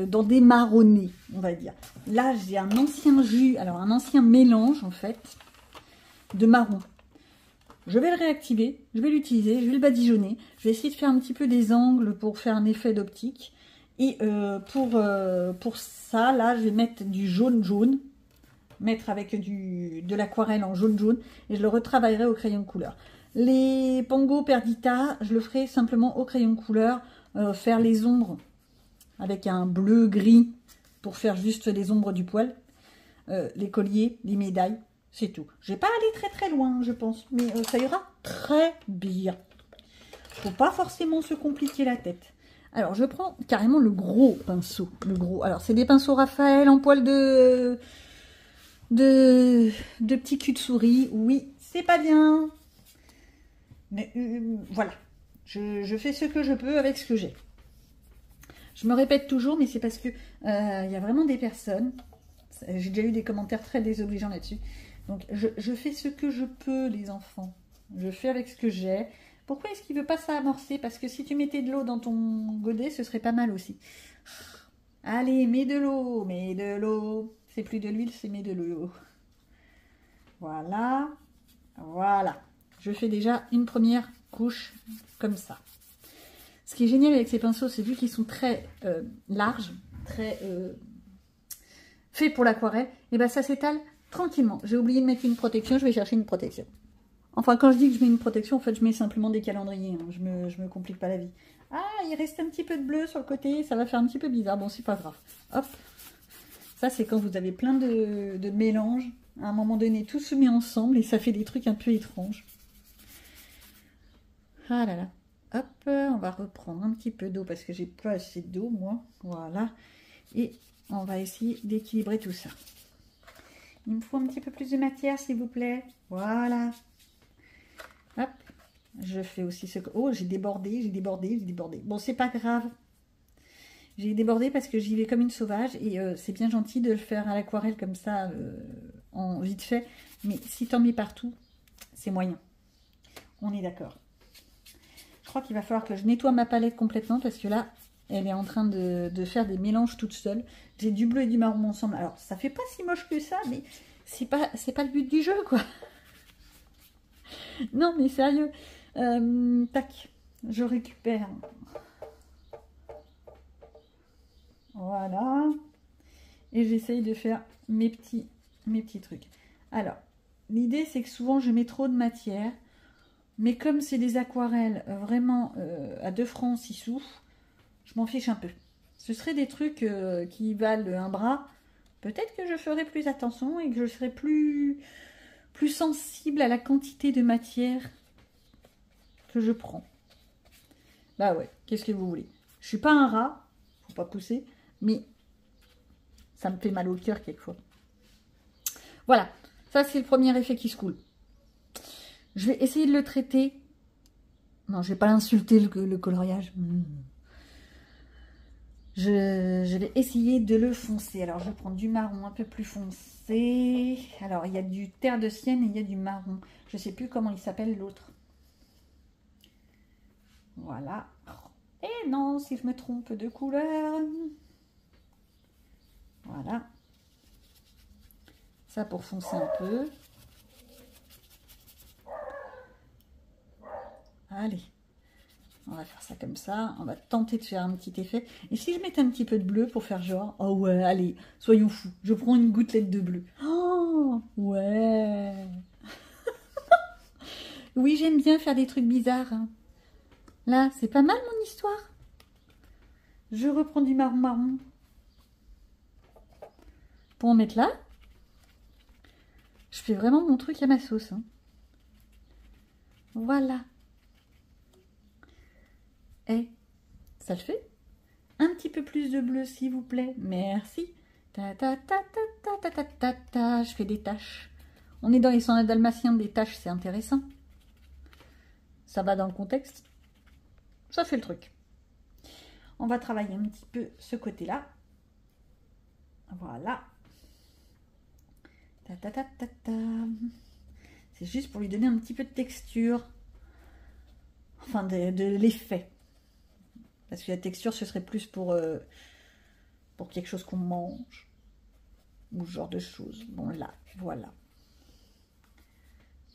Dans des marronnés, on va dire. Là, j'ai un ancien jus, alors un ancien mélange, en fait, de marron. Je vais le réactiver, je vais l'utiliser, je vais le badigeonner. Je vais essayer de faire un petit peu des angles pour faire un effet d'optique. Et pour ça, là, je vais mettre du jaune-jaune. Mettre avec de l'aquarelle en jaune-jaune. Et je le retravaillerai au crayon de couleur. Les Pongo Perdita, je le ferai simplement au crayon de couleur. Faire les ombres avec un bleu-gris pour faire juste les ombres du poil. Les colliers, les médailles, c'est tout. Je vais pas aller très très loin, je pense. Mais ça ira très bien. Faut pas forcément se compliquer la tête. Alors, je prends carrément le gros pinceau. Le gros. Alors, c'est des pinceaux Raphaël en poil de petits cul de souris. Oui, c'est pas bien. Mais voilà. Je fais ce que je peux avec ce que j'ai. Je me répète toujours, mais c'est parce que y a vraiment des personnes. J'ai déjà eu des commentaires très désobligeants là-dessus. Donc, je fais ce que je peux, les enfants. Je fais avec ce que j'ai. Pourquoi est-ce qu'il ne veut pas s'amorcer? Parce que si tu mettais de l'eau dans ton godet, ce serait pas mal aussi. Allez, mets de l'eau, mets de l'eau. C'est plus de l'huile, c'est mets de l'eau. Voilà. Voilà. Je fais déjà une première couche comme ça. Ce qui est génial avec ces pinceaux, c'est vu qu'ils sont très larges, très faits pour l'aquarelle, et bien ça s'étale tranquillement. J'ai oublié de mettre une protection, je vais chercher une protection. Enfin, quand je dis que je mets une protection, en fait, je mets simplement des calendriers. Hein. Je me complique pas la vie. Ah, il reste un petit peu de bleu sur le côté. Ça va faire un petit peu bizarre. Bon, c'est pas grave. Hop. Ça, c'est quand vous avez plein de mélanges. À un moment donné, tout se met ensemble et ça fait des trucs un peu étranges. Ah là là. Hop, on va reprendre un petit peu d'eau parce que j'ai pas assez d'eau, moi. Voilà. Et on va essayer d'équilibrer tout ça. Il me faut un petit peu plus de matière, s'il vous plaît. Voilà. Hop, je fais aussi ce que... Oh, j'ai débordé, j'ai débordé, j'ai débordé. Bon, c'est pas grave. J'ai débordé parce que j'y vais comme une sauvage. Et c'est bien gentil de le faire à l'aquarelle comme ça, en vite fait. Mais si t'en mets partout, c'est moyen. On est d'accord. Je crois qu'il va falloir que je nettoie ma palette complètement parce que là, elle est en train de faire des mélanges toute seule. J'ai du bleu et du marron ensemble. Alors, ça fait pas si moche que ça, mais c'est pas le but du jeu, quoi. Non, mais sérieux. Tac, je récupère. Voilà. Et j'essaye de faire mes petits trucs. Alors, l'idée, c'est que souvent, je mets trop de matière. Mais comme c'est des aquarelles vraiment à 2 francs 6 sous, je m'en fiche un peu. Ce serait des trucs qui valent un bras. Peut-être que je ferai plus attention et que je serai plus sensible à la quantité de matière que je prends. Bah ouais, qu'est-ce que vous voulez? Je suis pas un rat, faut pas pousser, mais ça me fait mal au cœur quelquefois. Voilà, ça c'est le premier effet qui se coule. Je vais essayer de le traiter. Non, je vais pas l'insulter le coloriage. Je vais essayer de le foncer. Alors, je vais prendre du marron un peu plus foncé. Alors, il y a du terre de sienne et il y a du marron. Je ne sais plus comment il s'appelle l'autre. Voilà. Et non, si je me trompe de couleur. Voilà. Ça pour foncer un peu. Allez. On va faire ça comme ça. On va tenter de faire un petit effet. Et si je mettais un petit peu de bleu pour faire genre... Oh ouais, allez, soyons fous. Je prends une gouttelette de bleu. Oh ouais. Oui, j'aime bien faire des trucs bizarres. Hein. Là, c'est pas mal mon histoire. Je reprends du marron. Pour en mettre là. Je fais vraiment mon truc à ma sauce. Hein. Voilà. Et ça le fait. Un petit peu plus de bleu, s'il vous plaît. Merci. Ta ta ta ta ta ta ta ta ta. Je fais des taches. On est dans les sons dalmatiens, des taches, c'est intéressant. Ça va dans le contexte. Ça fait le truc. On va travailler un petit peu ce côté-là. Voilà. Ta ta ta ta ta. C'est juste pour lui donner un petit peu de texture. Enfin, de l'effet. Parce que la texture, ce serait plus pour quelque chose qu'on mange. Ou ce genre de choses. Bon, là, voilà.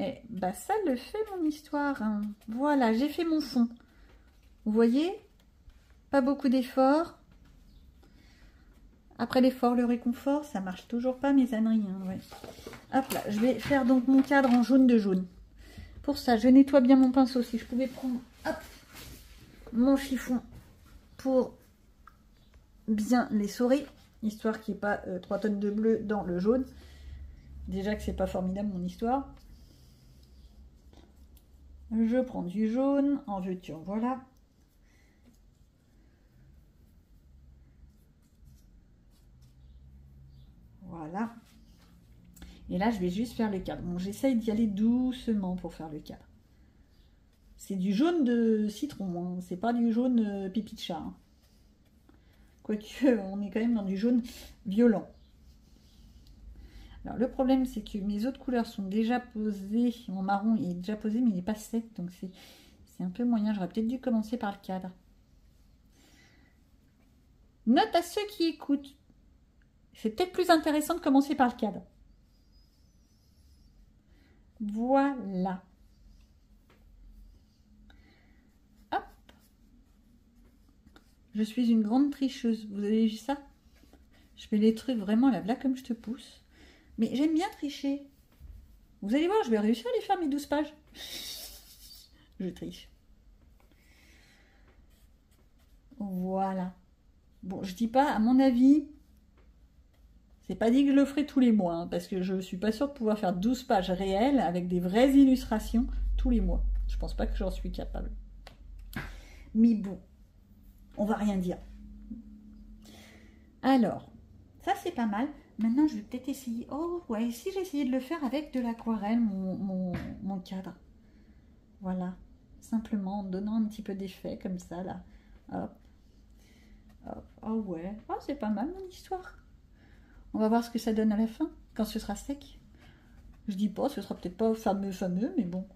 Et bah ça le fait mon histoire. Hein. Voilà, j'ai fait mon fond. Vous voyez? Pas beaucoup d'efforts. Après l'effort, le réconfort, ça marche toujours pas mes âneries. Hein, ouais. Hop là, je vais faire donc mon cadre en jaune de jaune. Pour ça, je nettoie bien mon pinceau. Si je pouvais prendre hop, mon chiffon pour bien l'essorer, histoire qu'il n'y ait pas 3 tonnes de bleu dans le jaune. Déjà que c'est pas formidable mon histoire. Je prends du jaune, en veux-tu, en voilà. Voilà. Et là, je vais juste faire le cadre. Bon, j'essaye d'y aller doucement pour faire le cadre. C'est du jaune de citron, hein. C'est pas du jaune pipi de chat. Hein. Quoique, on est quand même dans du jaune violent. Alors, le problème, c'est que mes autres couleurs sont déjà posées. Mon marron est déjà posé, mais il n'est pas sec. Donc, c'est un peu moyen. J'aurais peut-être dû commencer par le cadre. Note à ceux qui écoutent. C'est peut-être plus intéressant de commencer par le cadre. Voilà. Hop. Je suis une grande tricheuse. Vous avez vu ça? Je fais les trucs vraiment là comme je te pousse. Mais j'aime bien tricher. Vous allez voir, je vais réussir à les faire mes 12 pages. Je triche. Voilà. Bon, je dis pas, à mon avis, c'est pas dit que je le ferai tous les mois, hein, parce que je suis pas sûre de pouvoir faire 12 pages réelles avec des vraies illustrations tous les mois. Je pense pas que j'en suis capable. Mais bon, on va rien dire. Alors, ça c'est pas mal. Maintenant, je vais peut-être essayer... Oh, ouais, si j'essayais de le faire avec de l'aquarelle, mon cadre. Voilà. Simplement en donnant un petit peu d'effet, comme ça, là. Hop. Hop. Oh, ouais. Oh, c'est pas mal, mon histoire. On va voir ce que ça donne à la fin, quand ce sera sec. Je dis pas, ce sera peut-être pas fameux, mais bon.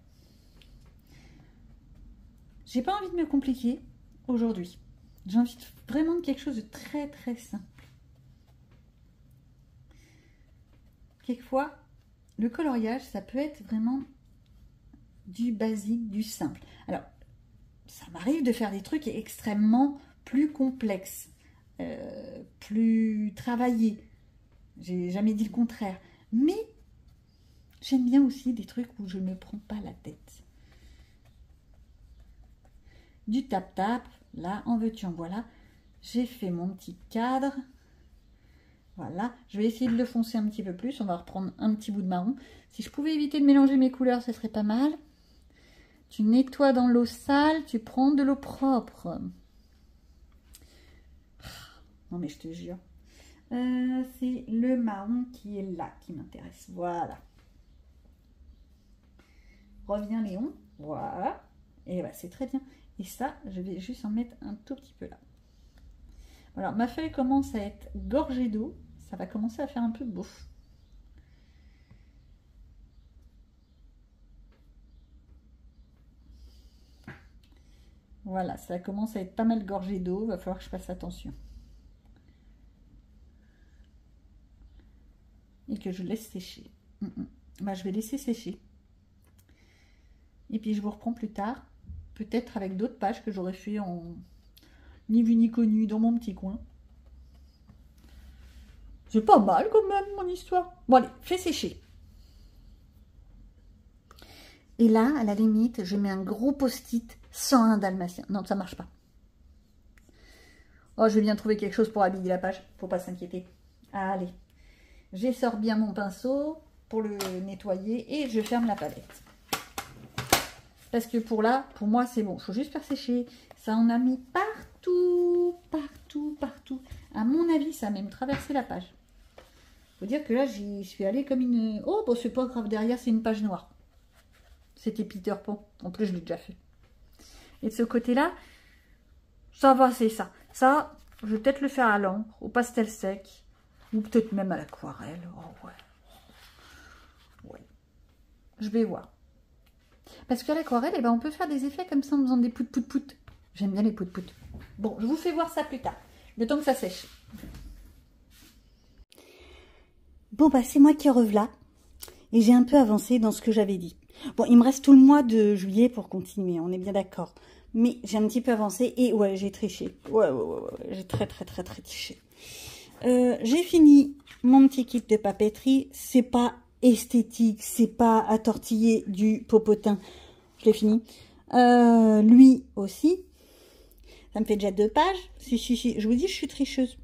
J'ai pas envie de me compliquer aujourd'hui. J'ai envie vraiment de quelque chose de très, très simple. Quelquefois, le coloriage, ça peut être vraiment du basique, du simple. Alors, ça m'arrive de faire des trucs extrêmement plus complexes, plus travaillés. J'ai jamais dit le contraire. Mais j'aime bien aussi des trucs où je ne me prends pas la tête. Du tap-tap, là, en veux-tu, en voilà. J'ai fait mon petit cadre. Voilà, je vais essayer de le foncer un petit peu plus. On va reprendre un petit bout de marron. Si je pouvais éviter de mélanger mes couleurs, ce serait pas mal. Tu nettoies dans l'eau sale, tu prends de l'eau propre. Non mais je te jure. C'est le marron qui est là qui m'intéresse. Voilà. Reviens Léon. Voilà. Et bah, c'est très bien. Et ça, je vais juste en mettre un tout petit peu là. Alors, ma feuille commence à être gorgée d'eau. Ça va commencer à faire un peu bouffe. Voilà, ça commence à être pas mal gorgé d'eau. Va falloir que je fasse attention. Et que je laisse sécher. Bah, je vais laisser sécher. Et puis, je vous reprends plus tard. Peut-être avec d'autres pages que j'aurais fait en ni vu ni connu dans mon petit coin. C'est pas mal quand même, mon histoire. Bon, allez, fais sécher. Et là, à la limite, je mets un gros post-it 101 dalmatien. Non, ça marche pas. Oh, je vais bien trouver quelque chose pour habiller la page. Faut pas s'inquiéter. Allez. J'essore bien mon pinceau pour le nettoyer et je ferme la palette. Parce que pour moi, c'est bon. Il faut juste faire sécher. Ça en a mis partout, partout, partout. À mon avis, ça a même traversé la page. Faut dire que là, j'y suis allée comme une... Oh, bon, c'est pas grave. Derrière, c'est une page noire. C'était Peter Pan. En plus, je l'ai déjà fait. Et de ce côté-là, ça va, c'est ça. Ça, je vais peut-être le faire à l'encre, au pastel sec. Ou peut-être même à l'aquarelle. Oh ouais. Ouais. Je vais voir. Parce qu'à l'aquarelle, eh ben, on peut faire des effets comme ça en faisant des pout-pout-pout. J'aime bien les pout-pout. Bon, je vous fais voir ça plus tard. Le temps que ça sèche. Bon, bah c'est moi qui reviens. Et j'ai un peu avancé dans ce que j'avais dit. Bon, il me reste tout le mois de juillet pour continuer, on est bien d'accord. Mais j'ai un petit peu avancé et ouais, j'ai triché. Ouais, j'ai très triché. J'ai fini mon petit kit de papeterie. C'est pas esthétique, c'est pas à tortiller du popotin. Je l'ai fini. Lui aussi. Ça me fait déjà 2 pages. Si. Je vous dis, je suis tricheuse.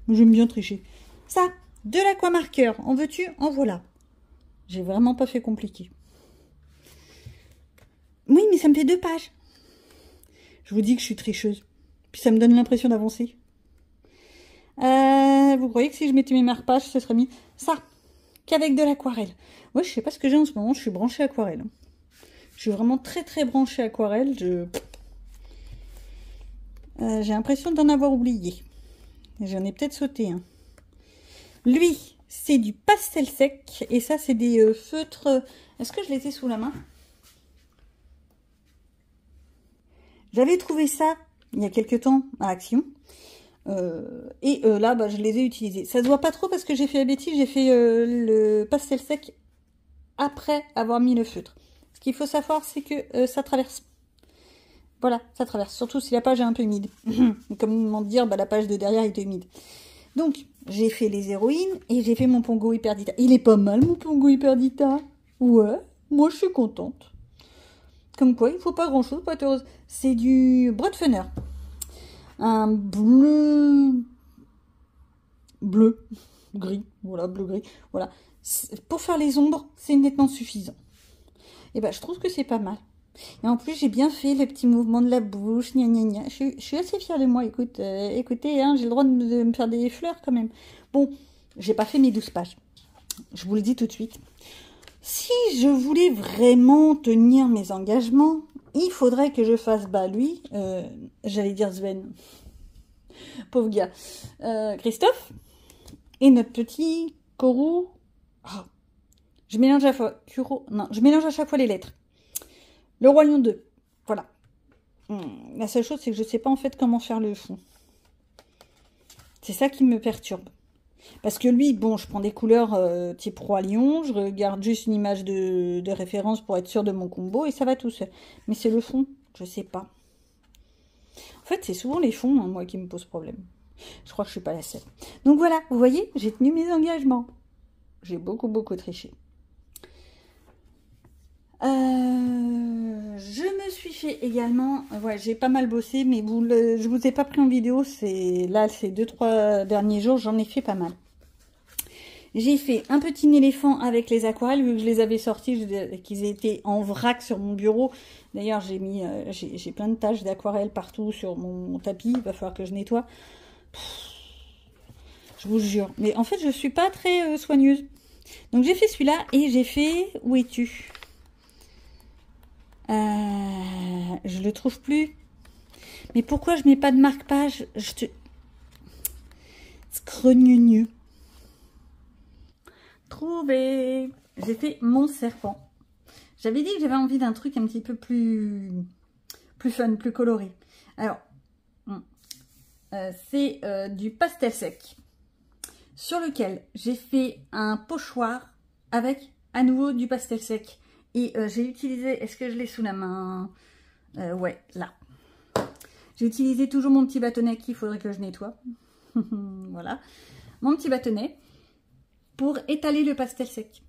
J'aime bien tricher. Ça, de l'aquamarqueur. En veux-tu? En voilà. J'ai vraiment pas fait compliqué. Oui, mais ça me fait 2 pages. Je vous dis que je suis tricheuse. Puis ça me donne l'impression d'avancer. Vous croyez que si je mettais mes marque-pages, ce serait mis ça, qu'avec de l'aquarelle. Moi, je sais pas ce que j'ai en ce moment. Je suis branchée aquarelle. Je suis vraiment très branchée aquarelle. J'ai l'impression d'en avoir oublié. J'en ai peut-être sauté un. Lui, c'est du pastel sec. Et ça, c'est des feutres. Est-ce que je les ai sous la main? J'avais trouvé ça il y a quelques temps à Action. Là, bah, je les ai utilisés. Ça se voit pas trop parce que j'ai fait la bêtise. J'ai fait le pastel sec après avoir mis le feutre. Ce qu'il faut savoir, c'est que ça traverse. Voilà, ça traverse. Surtout si la page est un peu humide. Comment dire, bah, la page de derrière était humide. Donc, j'ai fait les héroïnes et j'ai fait mon Pongo Hyperdita. Il est pas mal, mon Pongo Hyperdita. Ouais, moi, je suis contente. Comme quoi, il faut pas grand-chose pour être heureuse. C'est du Broadfunner. Un bleu... Gris. Voilà, bleu-gris. Voilà. Pour faire les ombres, c'est nettement suffisant. Et ben, je trouve que c'est pas mal. Et en plus, j'ai bien fait le petit mouvement de la bouche, gna gna gna. Je suis assez fière de moi. Écoutez, hein, j'ai le droit de me faire des fleurs quand même. Bon, j'ai pas fait mes 12 pages. Je vous le dis tout de suite. Si je voulais vraiment tenir mes engagements, il faudrait que je fasse, bah lui, j'allais dire Sven, pauvre gars, Christophe, et notre petit Kourou. Oh, je mélange à chaque fois les lettres. Le Roi Lion 2, voilà. La seule chose, c'est que je ne sais pas en fait comment faire le fond. C'est ça qui me perturbe. Parce que lui, bon, je prends des couleurs type Roi Lion, je regarde juste une image de référence pour être sûr de mon combo et ça va tout seul. Mais c'est le fond, je sais pas. En fait, c'est souvent les fonds, hein, moi, qui me posent problème. Je crois que je suis pas la seule. Donc voilà, vous voyez, j'ai tenu mes engagements. J'ai beaucoup triché. Je me suis fait également, ouais, j'ai pas mal bossé, mais je vous ai pas pris en vidéo, là, ces 2-3 derniers jours, j'en ai fait pas mal. J'ai fait un petit éléphant avec les aquarelles, vu que je les avais sortis, qu'ils étaient en vrac sur mon bureau. D'ailleurs, j'ai plein de taches d'aquarelle partout sur mon tapis, il va falloir que je nettoie. Je vous jure. Mais en fait, je suis pas très soigneuse. Donc j'ai fait celui-là et j'ai fait, où es-tu? Je le trouve plus. Mais pourquoi je mets pas de marque-page? Scrogneux. Trouvé. J'ai fait mon serpent. J'avais dit que j'avais envie d'un truc un petit peu plus fun, plus coloré. Alors, c'est du pastel sec sur lequel j'ai fait un pochoir avec à nouveau du pastel sec. Et j'ai utilisé, est-ce que je l'ai sous la main? Ouais, là. J'ai utilisé toujours mon petit bâtonnet qu'il faudrait que je nettoie. Voilà. Mon petit bâtonnet pour étaler le pastel sec.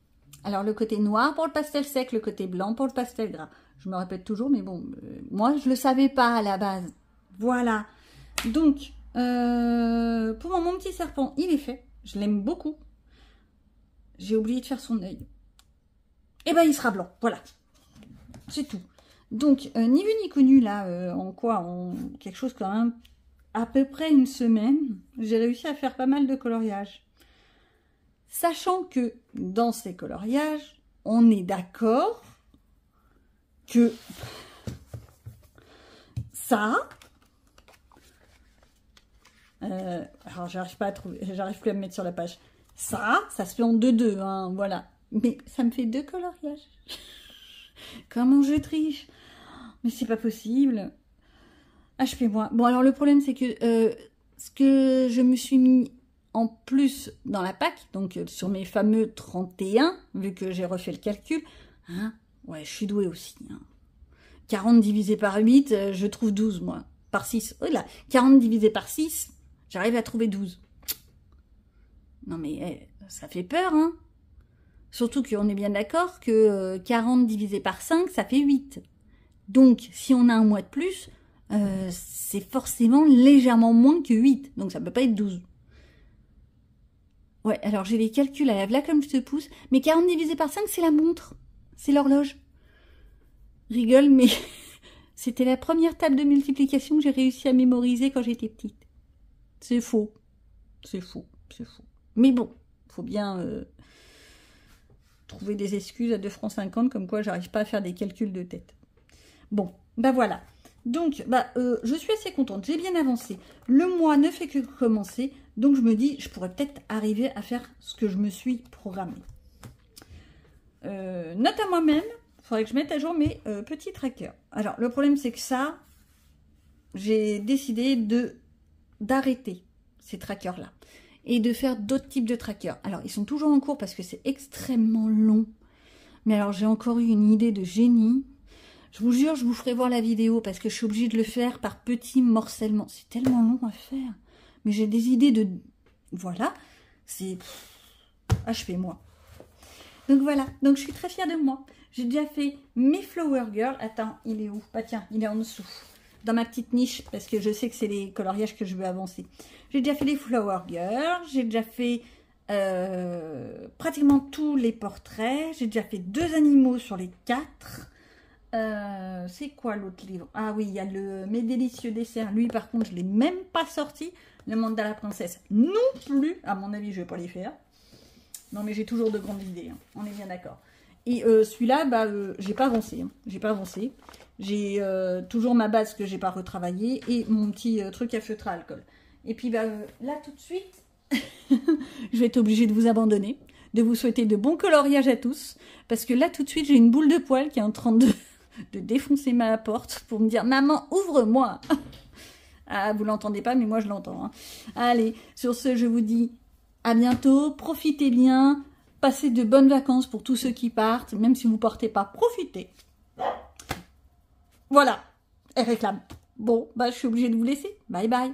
Alors, le côté noir pour le pastel sec, le côté blanc pour le pastel gras. Je me répète toujours, mais bon, moi, je ne le savais pas à la base. Voilà. Donc, pour mon petit serpent, il est fait. Je l'aime beaucoup. J'ai oublié de faire son œil. Et ben, il sera blanc. Voilà. C'est tout. Donc, ni vu ni connu, là, en quelque chose quand même, à peu près une semaine, j'ai réussi à faire pas mal de coloriage. Sachant que dans ces coloriages, on est d'accord que ça, Alors, j'arrive pas à trouver, j'arrive plus à me mettre sur la page. Ça se fait en 2-2, hein, voilà. Mais ça me fait 2 coloriages. Comment je triche? Mais c'est pas possible. HP-moi. Bon, alors le problème, c'est que ce que je me suis mis en plus dans la PAC, donc sur mes fameux 31, vu que j'ai refait le calcul, hein, ouais, je suis douée aussi. Hein. 40 divisé par 8, je trouve 12, moi. Par 6. Oh là, 40 divisé par 6, j'arrive à trouver 12. Non mais, ça fait peur, hein. Surtout qu'on est bien d'accord que 40 divisé par 5, ça fait 8. Donc, si on a un mois de plus, c'est forcément légèrement moins que 8. Donc, ça peut pas être 12. Ouais, alors j'ai les calculs à la là comme je te pousse. Mais 40 divisé par 5, c'est la montre. C'est l'horloge. Rigole, mais c'était la première table de multiplication que j'ai réussi à mémoriser quand j'étais petite. C'est faux. C'est faux. C'est faux. Mais bon, faut bien trouver des excuses à 2,50 francs, comme quoi j'arrive pas à faire des calculs de tête. Bon, bah voilà. Donc, je suis assez contente, j'ai bien avancé. Le mois ne fait que commencer, donc je me dis, je pourrais peut-être arriver à faire ce que je me suis programmé. Note à moi-même, il faudrait que je mette à jour mes petits trackers. Alors, le problème, c'est que ça, j'ai décidé d'arrêter ces trackers-là et de faire d'autres types de trackers. Alors, ils sont toujours en cours parce que c'est extrêmement long. Mais alors, j'ai encore eu une idée de génie. Je vous jure, je vous ferai voir la vidéo parce que je suis obligée de le faire par petits morcellement. C'est tellement long à faire. Mais j'ai des idées de... Voilà. C'est... HP-moi. Donc voilà. Donc je suis très fière de moi. J'ai déjà fait mes Flower Girl. Attends, il est où? Bah tiens, il est en dessous. Dans ma petite niche parce que je sais que c'est les coloriages que je veux avancer. J'ai déjà fait les Flower Girl. J'ai déjà fait... pratiquement tous les portraits. J'ai déjà fait 2 animaux sur les 4. C'est quoi l'autre livre? Ah oui, il y a le Mes délicieux desserts. Lui, par contre, je ne l'ai même pas sorti. Le Mandala Princesse non plus. À mon avis, je ne vais pas les faire. Non, mais j'ai toujours de grandes idées. Hein. On est bien d'accord. Et celui-là, j'ai pas avancé. Hein. J'ai pas avancé. J'ai toujours ma base que j'ai pas retravaillée et mon petit truc à feutre à alcool. Et puis, là, tout de suite, je vais être obligée de vous abandonner, de vous souhaiter de bons coloriages à tous. Parce que là, tout de suite, j'ai une boule de poil qui est en train de défoncer ma porte pour me dire « Maman, ouvre-moi » Ah, vous l'entendez pas, mais moi, je l'entends. Hein. Allez, sur ce, je vous dis à bientôt. Profitez bien. Passez de bonnes vacances pour tous ceux qui partent. Même si vous ne portez pas, profitez. Voilà, elle réclame. Bon, je suis obligée de vous laisser. Bye bye.